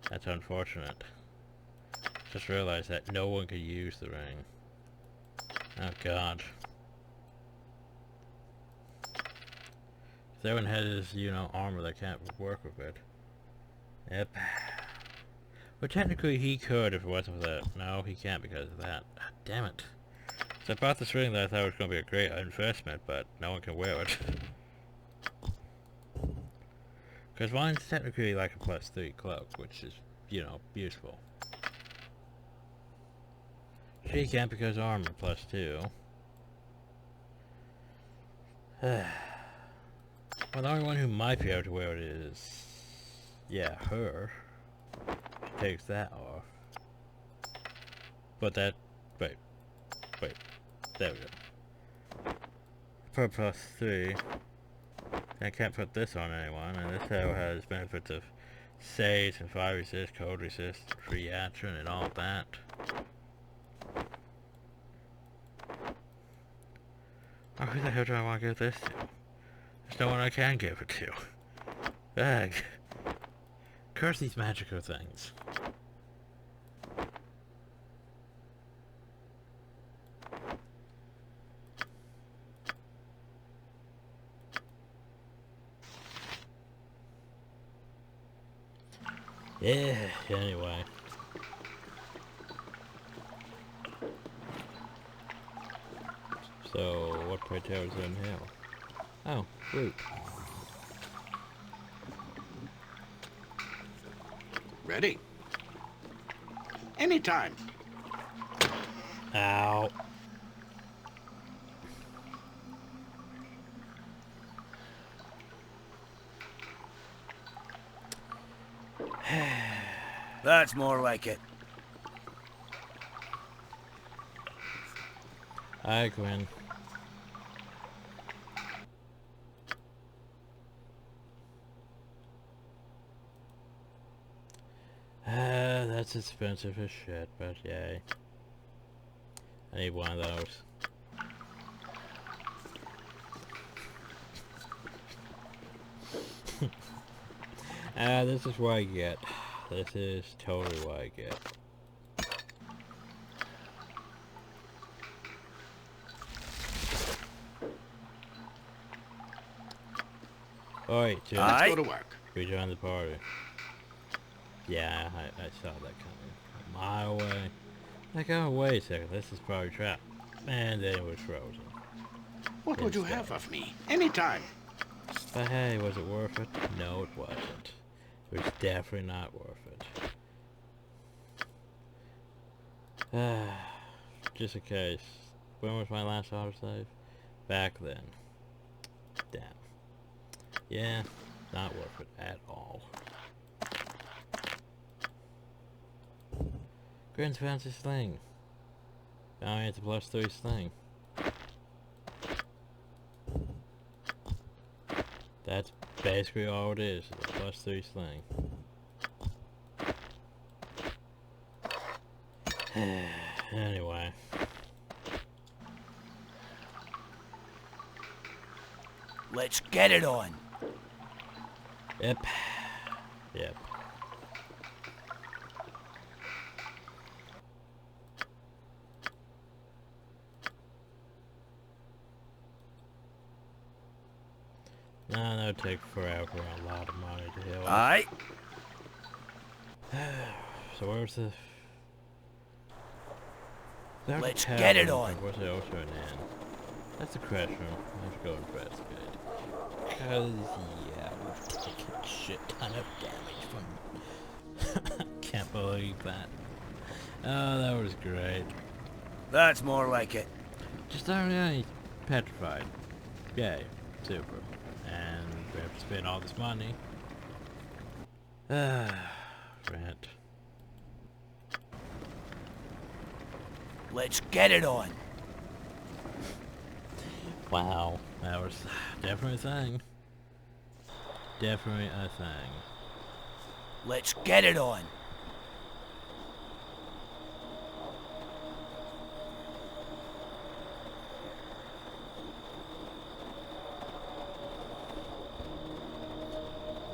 That's unfortunate. Just realized that no one can use the ring. Oh god. If everyone has, armor that can't work with it. Yep. But technically he could if it wasn't for that. No, he can't because of that. Ah, damn it. So I bought this ring that I thought was going to be a great investment, but no one can wear it. Because mine's technically like a +3 cloak, which is, beautiful. She can't because armor +2. Well, the only one who might be able to wear it is, yeah, her. She takes that off. But that, wait, there we go. Per +3. I can't put this on anyone, and this arrow has benefits of saves and fire resist, cold resist, reaction, and all that. Oh, who the hell do I want to give this to? There's no one I can give it to. Ugh. Curse these magical things. Yeah, anyway. So, what pray tell is in hell? Oh, wait. Ready? Anytime. Ow. That's more like it. Hi, Gwen. That's expensive as shit, but yay. I need one of those. This is what I get. This is totally what I get. Alright, Let's go to work. rejoin the party. Yeah, I saw that coming. A mile away. Like, oh, wait a second, this is probably trapped. And then it was frozen. What would you have of me? Anytime. But hey, was it worth it? No, it wasn't. It was definitely not worth it. Just in case. When was my last autosave? Back then. Damn. Yeah, not worth it at all. Grand's fancy sling. Now it's a +3 sling. That's basically all it is a +3 sling. Anyway. Let's get it on. Yep. Yep. No, that'll take forever and a lot of money to heal. Aye. So where's the... Let's get it on. Where's the also an end? That's the crash room. Let's go investigate. Cause yeah, we've taken a shit ton of damage from... Can't believe that. Oh, that was great. That's more like it. Just already petrified. Yay. Super. And we have to spend all this money. Rent. Let's get it on. Wow. That was definitely a thing. Definitely a thing. Let's get it on.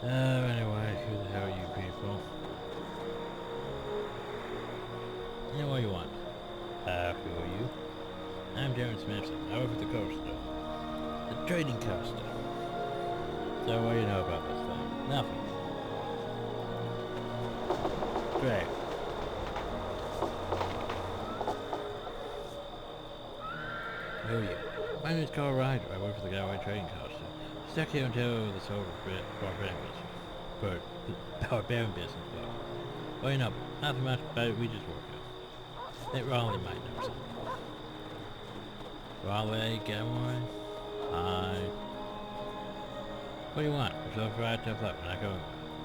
Anyway, who the hell are you people? Yeah, what do you want? Who are you? I'm Darren Smithson, over at the coaster. The trading coaster. So what do you know about this thing? Nothing. Great. Who are you? My name is Carl Ryder. I work for the Galway Trading Coaster. Stuck here until this whole barbarian business blow. Well, you know, nothing much about it, we just work out. That Raleigh might know something. Raleigh, Galway? Hi. What do you want? We're so fried tough luck, we're not going.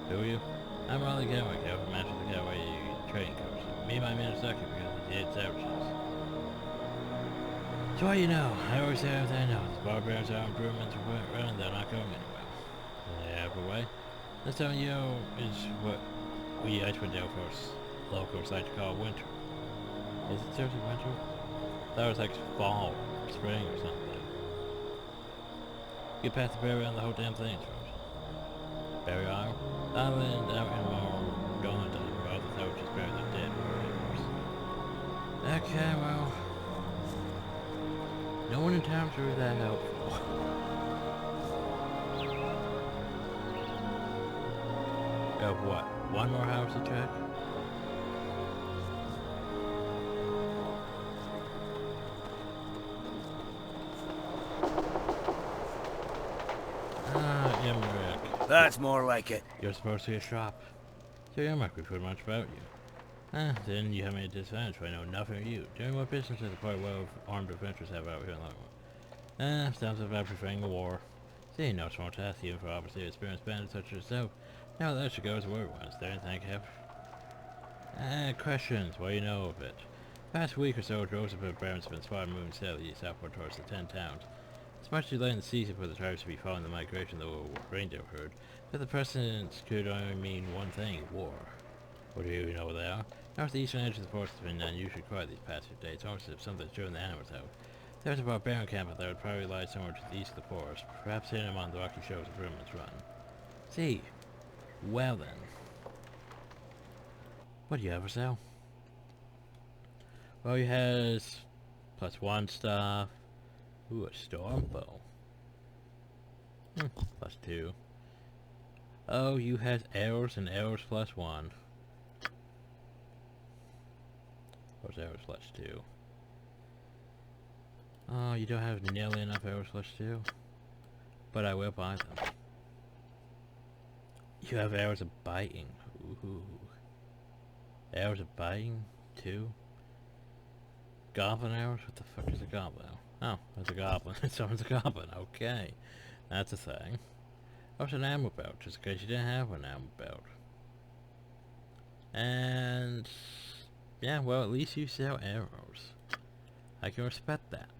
Who are you? I'm Raleigh Galway, Galway Master of the Galway Trading Coaster. Me and my men are stuck here because of the dead savages. So what do you know? I always say everything I know. The barbarians are improvements around, they're not going anywhere. Yeah, but wait. This time of year is what we Icewind Dale first locals like to call winter. Is it seriously winter? That was like fall, spring or something. Get past the barrier and the whole damn thing's frozen. Barrier Isle? Island out in more dawn time where all the soldiers bury their dead warriors. Okay, well... no one in town's really that helpful. Of what? One more house to check? That's more like it. You're supposed to be a shop, so your mark pretty much about you. Then you have me at disadvantage, for I know nothing of you. During what business does the party well armed adventurers have out here in Longmore? Sounds about preferring a war. See, no small task even for obviously experienced bandits such as yourself. Now that should go as a word once. There, and thank you. Questions, what do you know of it? Past week or so, droves of barbarians have been spotted moving steadily southward towards the 10 towns. It's much too late in the season for the tribes to be following the migration of the reindeer herd, but the precedents could only mean one thing, war. What do you know there? Northeastern edge of the forest has been unusually quiet these past few days, almost as if something's driven the animals out. There's a barbarian camp out there that would probably lie somewhere to the east of the forest, perhaps hidden among the rocky shores of Rumin's Run. See. Well then. What do you have for sale? Well, he has +1 stuff. Ooh, a storm bow. +2. Oh, you have arrows and arrows +1. What's arrows +2? Oh, you don't have nearly enough arrows +2. But I will buy them. You have arrows of biting. Ooh. Arrows of biting? 2? Goblin arrows? What the fuck is a goblin? Oh, that's a goblin. Someone's a goblin. Okay. That's a thing. What's an ammo belt? Just in case you didn't have an ammo belt. And... yeah, well, at least you sell arrows. I can respect that.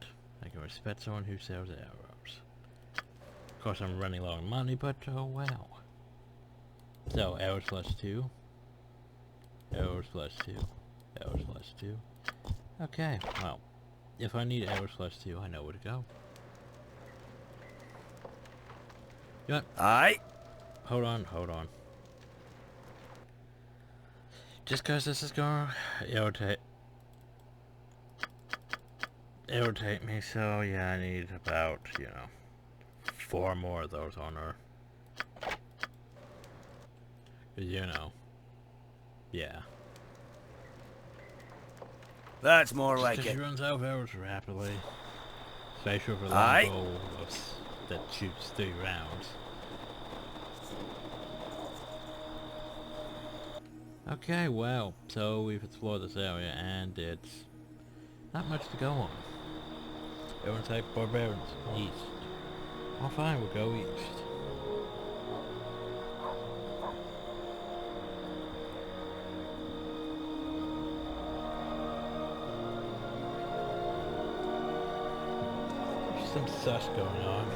I can respect someone who sells arrows. Of course, I'm running low on money, but oh well. So, arrows +2. Arrows +2. Arrows +2. Okay, well, if I need arrows +2, I know where to go. You know what? Aye. Hold on. Just cause this is gonna irritate me, so yeah, I need about, 4 more of those on her. Yeah. That's more like She it. runs out of arrows rapidly. Especially for long bow that shoots 3 rounds. Okay, well, so we've explored this area and it's not much to go on. Everyone's like barbarians, east. Oh fine, we'll go east. There's some sus going on.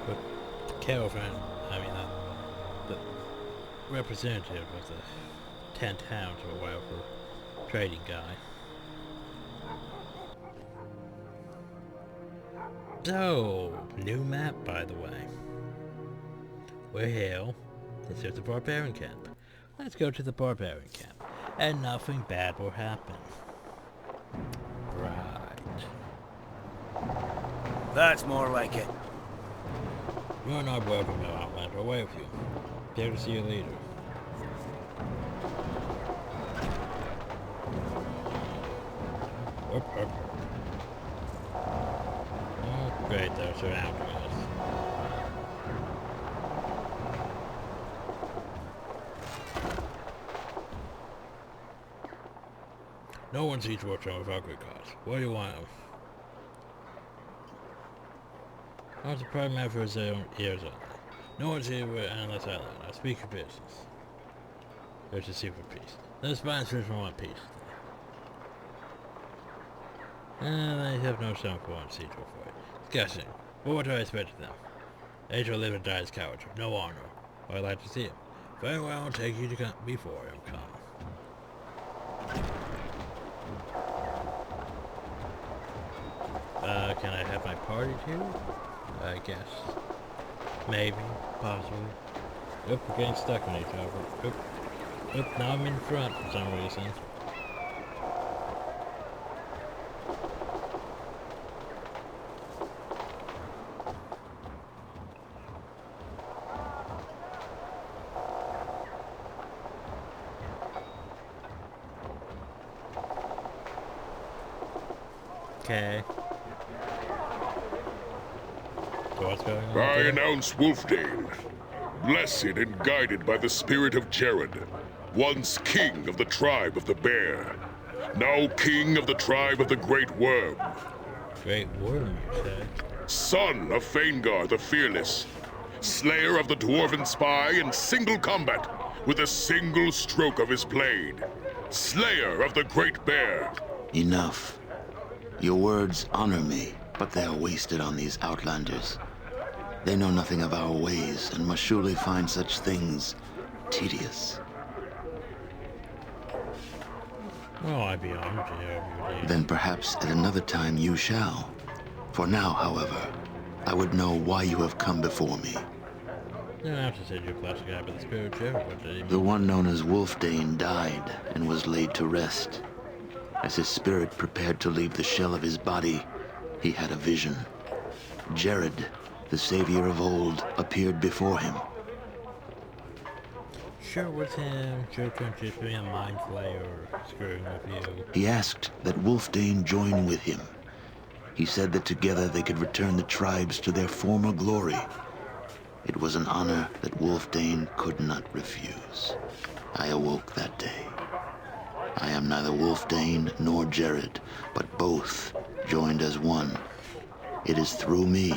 But the caravan, the representative of the 10 towns or whatever trading guy. So, new map by the way. We're here. This is the barbarian camp. Let's go to the barbarian camp. And nothing bad will happen. Right. That's more like it. You are not welcome, no Outlander. Away with you. Here to see your leader. Up. Oh, great, they're surrounding us. No one sees what's wrong with our good cause. What do you want them? I was a prime man for his own ears only. No one's here unless I let. I speak of business. There's a secret peace. Those sponsors want peace. They have no son for one siege for it. Disgusting. But what do I expect of them? They shall live and die as cowards, with no honor. Or I'd like to see him. Very well, I'll take you to come before him come. Can I have my party too? I guess. Maybe. Possibly. Oop, we're getting stuck on each other. Oop, now I'm in front for some reason. Okay. what's going on? I there? announce Wolfdane, blessed and guided by the spirit of Jared, once king of the tribe of the bear, now king of the tribe of the Great Worm, Great worm, you say? son of Faengar the Fearless, slayer of the dwarven spy in single combat with a single stroke of his blade, slayer of the Great Bear. Enough. Your words honor me, but they are wasted on these outlanders. They know nothing of our ways and must surely find such things tedious. Well, I'd be honored to help you. Then perhaps at another time you shall. For now, however, I would know why you have come before me. You don't have to say you're a classic guy, but the spirit of Jared, what did he mean? The one known as Wolfdane died and was laid to rest. As his spirit prepared to leave the shell of his body, he had a vision. Jared, the savior of old, appeared before him. Sure was him. Sure couldn't just be a mind flayer or screwing with you. He asked that Wolfdane join with him. He said that together they could return the tribes to their former glory. It was an honor that Wolfdane could not refuse. I awoke that day. I am neither Wolfdane nor Jared, but both joined as one. It is through me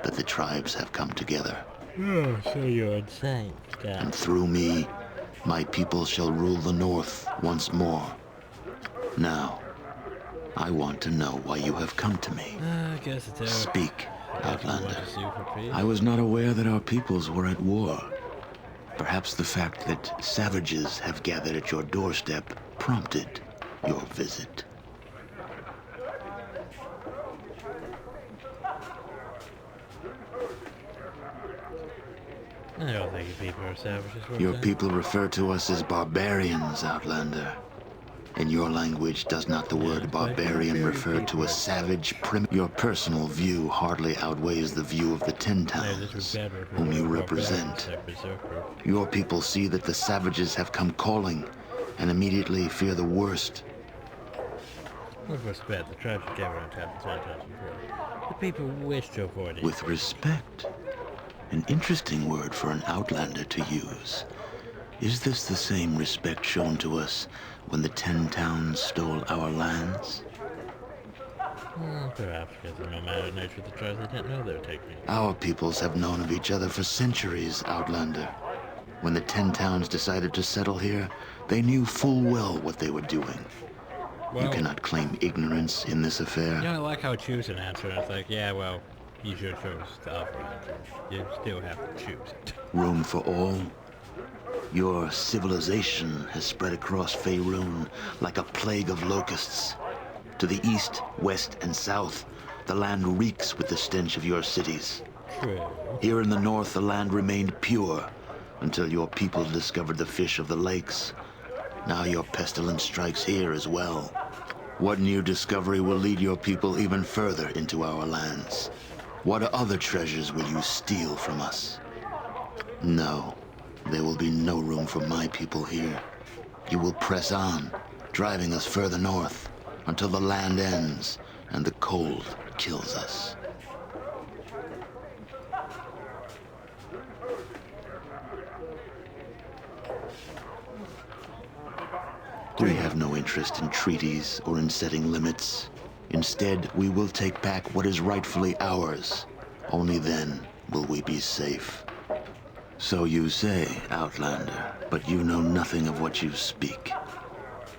that the tribes have come together. Oh, so you're insane, Scott. And through me, my people shall rule the North once more. Now, I want to know why you have come to me. I guess it's Speak, Outlander. I I was not aware that our peoples were at war. Perhaps the fact that savages have gathered at your doorstep prompted your visit. I don't think you people are savages. Your people refer to us as barbarians, Outlander. In your language, does not the word barbarian refer to a savage Your personal view hardly outweighs the view of the Ten Towns, whom you represent. Your people see that the savages have come calling, and immediately fear the worst. With respect, the tribes of Gabriel have the 10 times before. The people wish to avoid it. With respect? An interesting word for an Outlander to use. Is this the same respect shown to us when the 10 Towns stole our lands? Perhaps because of the nomadic nature of the tribes, they didn't know they were taking it. Our peoples have known of each other for centuries, Outlander. When the 10 Towns decided to settle here, they knew full well what they were doing. You cannot claim ignorance in this affair. You know, I like how I choose an answer, and it's like, yeah, well, you should have chose the other answer. You still have to choose it. Room for all? Your civilization has spread across Faerun like a plague of locusts. To the east, west, and south, the land reeks with the stench of your cities. True. Here in the north, the land remained pure until your people discovered the fish of the lakes. Now your pestilence strikes here as well. What new discovery will lead your people even further into our lands? What other treasures will you steal from us? No, there will be no room for my people here. You will press on, driving us further north, until the land ends and the cold kills us. We have no interest in treaties or in setting limits. Instead, we will take back what is rightfully ours. Only then will we be safe. So you say, Outlander, but you know nothing of what you speak.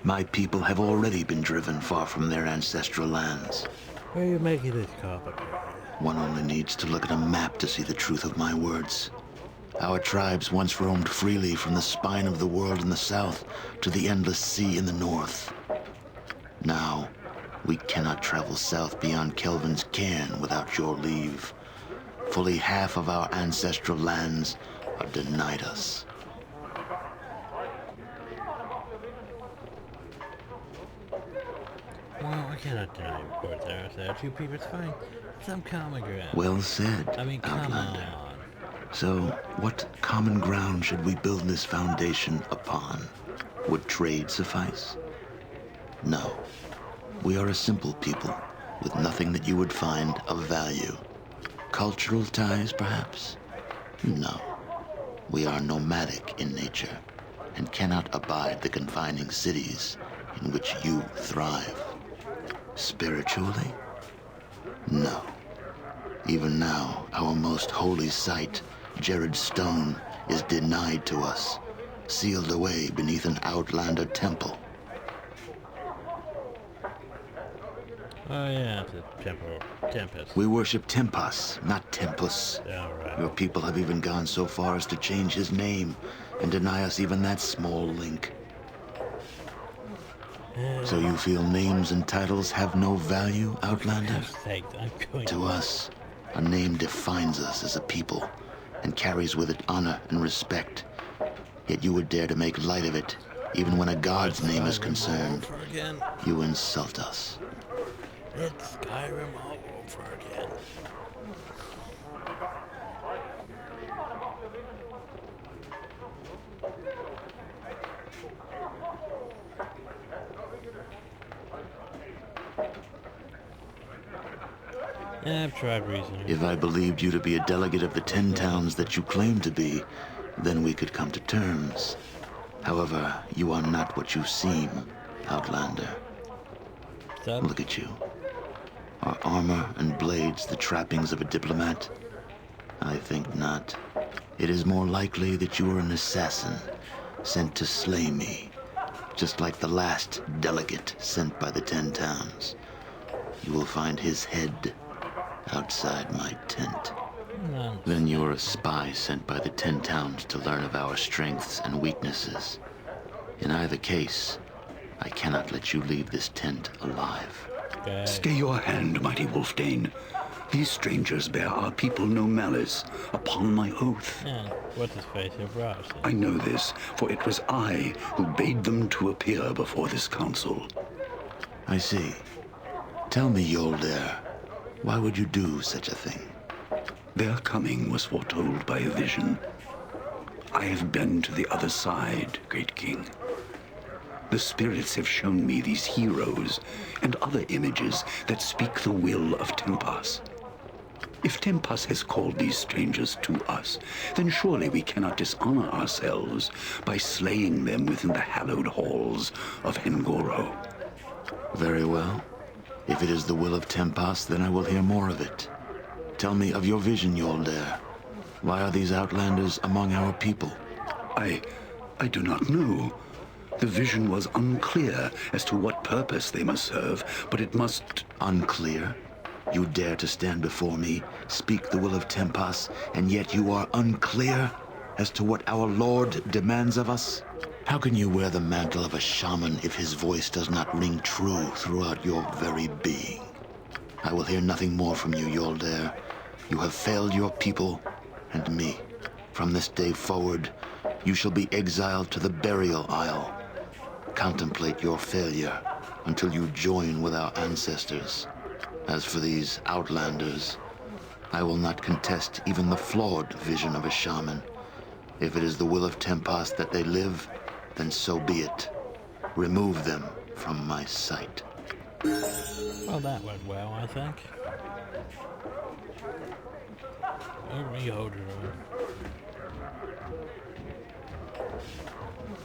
My people have already been driven far from their ancestral lands. Why are you making this complicated? One only needs to look at a map to see the truth of my words. Our tribes once roamed freely from the spine of the world in the south to the endless sea in the north. Now, we cannot travel south beyond Kelvin's cairn without your leave. Fully half of our ancestral lands are denied us. Well, I cannot deny reports there. So two people, it's fine. Some common ground. Well said, I mean, come Outlander. on. So, what common ground should we build this foundation upon? Would trade suffice? No. We are a simple people, with nothing that you would find of value. Cultural ties, perhaps? No. We are nomadic in nature and cannot abide the confining cities in which you thrive. Spiritually? No. Even now, our most holy site, Jared's Stone, is denied to us, sealed away beneath an outlander temple. Oh yeah, the Tempest. We worship Tempas, not Tempus. Alright. Your people have even gone so far as to change his name and deny us even that small link. So you feel names and titles have no value, Outlander? I'm going To us, a name defines us as a people and carries with it honor and respect. Yet you would dare to make light of it, even when a god's name is concerned. Again. You insult us. It's Skyrim all over again. Yeah, I've tried reasoning. If I believed you to be a delegate of the 10 towns that you claim to be, then we could come to terms. However, you are not what you seem, Outlander. Stop. Look at you. Are armor and blades the trappings of a diplomat? I think not. It is more likely that you are an assassin, sent to slay me, just like the last delegate sent by the 10 towns. You will find his head outside my tent. Then you're a spy sent by the 10 towns to learn of our strengths and weaknesses. In either case, I cannot let you leave this tent alive. Okay. Stay your hand, mighty Wolfdane. These strangers bear our people no malice, upon my oath. Yeah, what's his face? Ross. I know this, for it was I who bade them to appear before this council. I see. Tell me, Yoldair, why would you do such a thing? Their coming was foretold by a vision. I have been to the other side, great king. The spirits have shown me these heroes and other images that speak the will of Tempas. If Tempas has called these strangers to us, then surely we cannot dishonor ourselves by slaying them within the hallowed halls of Hengoro. Very well. If it is the will of Tempas, then I will hear more of it. Tell me of your vision, Yoldair. Why are these outlanders among our people? I do not know. The vision was unclear as to what purpose they must serve, but it must... Unclear? You dare to stand before me, speak the will of Tempas, and yet you are unclear as to what our Lord demands of us? How can you wear the mantle of a shaman if his voice does not ring true throughout your very being? I will hear nothing more from you, Yoldair. You have failed your people and me. From this day forward, you shall be exiled to the burial isle. Contemplate your failure until you join with our ancestors. As for these outlanders, I will not contest even the flawed vision of a shaman. If it is the will of Tempas that they live, then so be it. Remove them from my sight. Well, that went well, I think. Hold her on.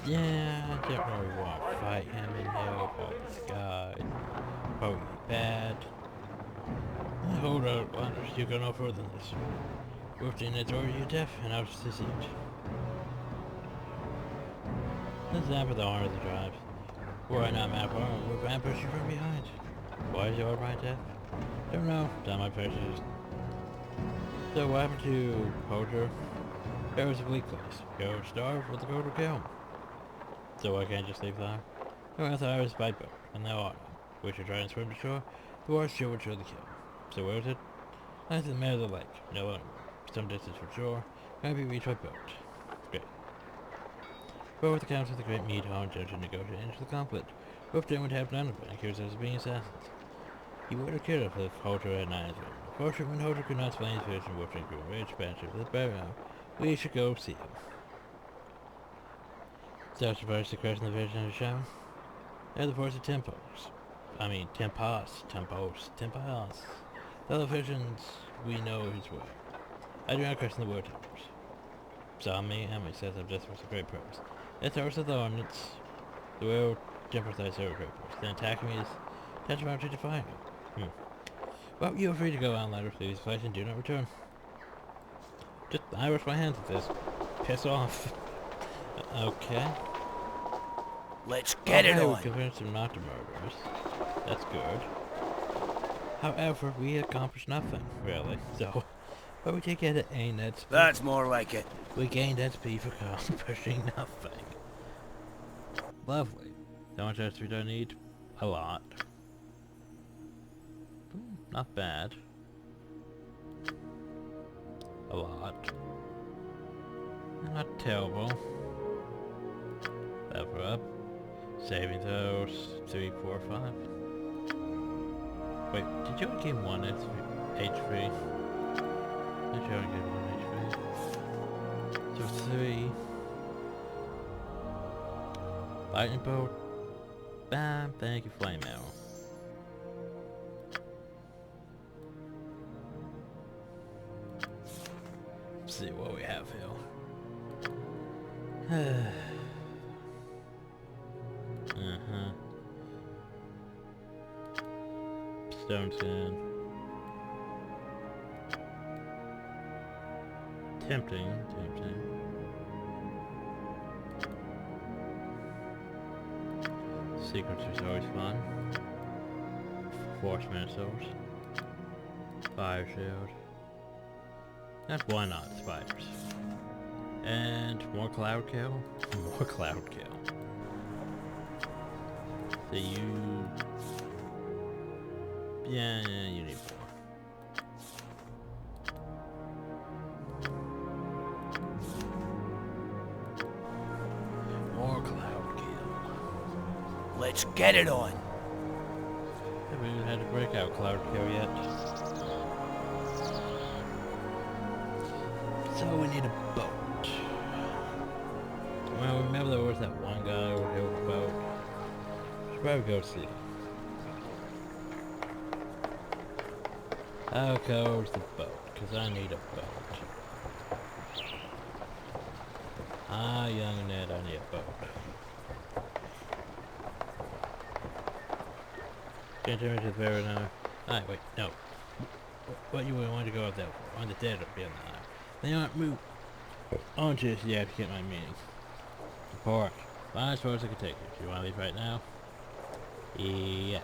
Yeah, I don't really want to fight him in here. Probably this guy. Probably bad. Hold on, Wanderers, you go no further than this. Wolfdane has ordered you deaf, and I'll just siege. This is after the honor of the tribes. Were I not malformed, would ambush you from behind. Why is your right deaf? Don't know. Time my precious. So what happened to Poacher? There was a weak place. Go starve with the go to kill. So I can't just leave there. No, I thought I was by boat, and now autumn. We should try and swim to shore. The water sure would show the kill. So where is it? That's in the middle of the lake. No one. Some distance from shore. Can't be reached by boat. Great. But with the council of the great mead hall judge and negotiate into the conflict. Wolfdane would have none of it and accuse us of being assassins. He would have killed us if Holter had not answered. Fortunately, when Holter could not explain his vision, Wolfdane grew enraged, banished with the burial. We should go see him. Start to first to question the vision of the shaman. They're the voice of Tempos. I mean, Tempas. Televisions, we know his way. I do not question the word towers. Zombie, Emily says I'm just for a great purpose. It's ours of the Hornets. The will jeopardize their great purpose. Then attacking me is tantamount to defying me. Well, you are free to go on, ladder, please. Fight and do not return. Just, I wash my hands of this. Piss off. Okay. Let's get it We on. convinced him not to murder us. That's good. However, we accomplished nothing, really. So, but we did get it, ain't it? That's more like it. We gained XP for accomplishing nothing. Lovely. How much XP do I need? A lot. Not bad. A lot. Not terrible. Level up. Saving throws. 3, 4, 5. Wait, did you only gain 1 HP? Did you only gain 1 HP? So 3. Lightning bolt. Bam, thank you, flame arrow. Let's see what we have here. Stone skin. Tempting. Secrets is always fun. Force missiles. Fire shield. That's why not spiders. And more cloud kill. More cloud kill. So you... Yeah, you need more. More cloud kill. Let's get it on. Haven't even had to break out cloud kill yet. So we need a boat. Well, remember there was that one guy over here with a boat. Should probably go see. How goes the boat? Because I need a boat. Ah, young Ned, I need a boat. Can't turn into the ferry now. Alright, wait, no. What you want to go up there for? On the dead up here now. They aren't moved. On to this, yeah, to get my meaning. Report. Well, I suppose I can take it. Do you want to leave right now? Yes.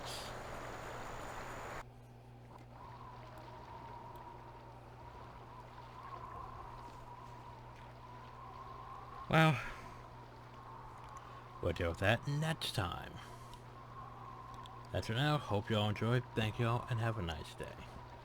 Well, we'll deal with that next time. That's for now. Hope you all enjoyed. Thank you all, and have a nice day.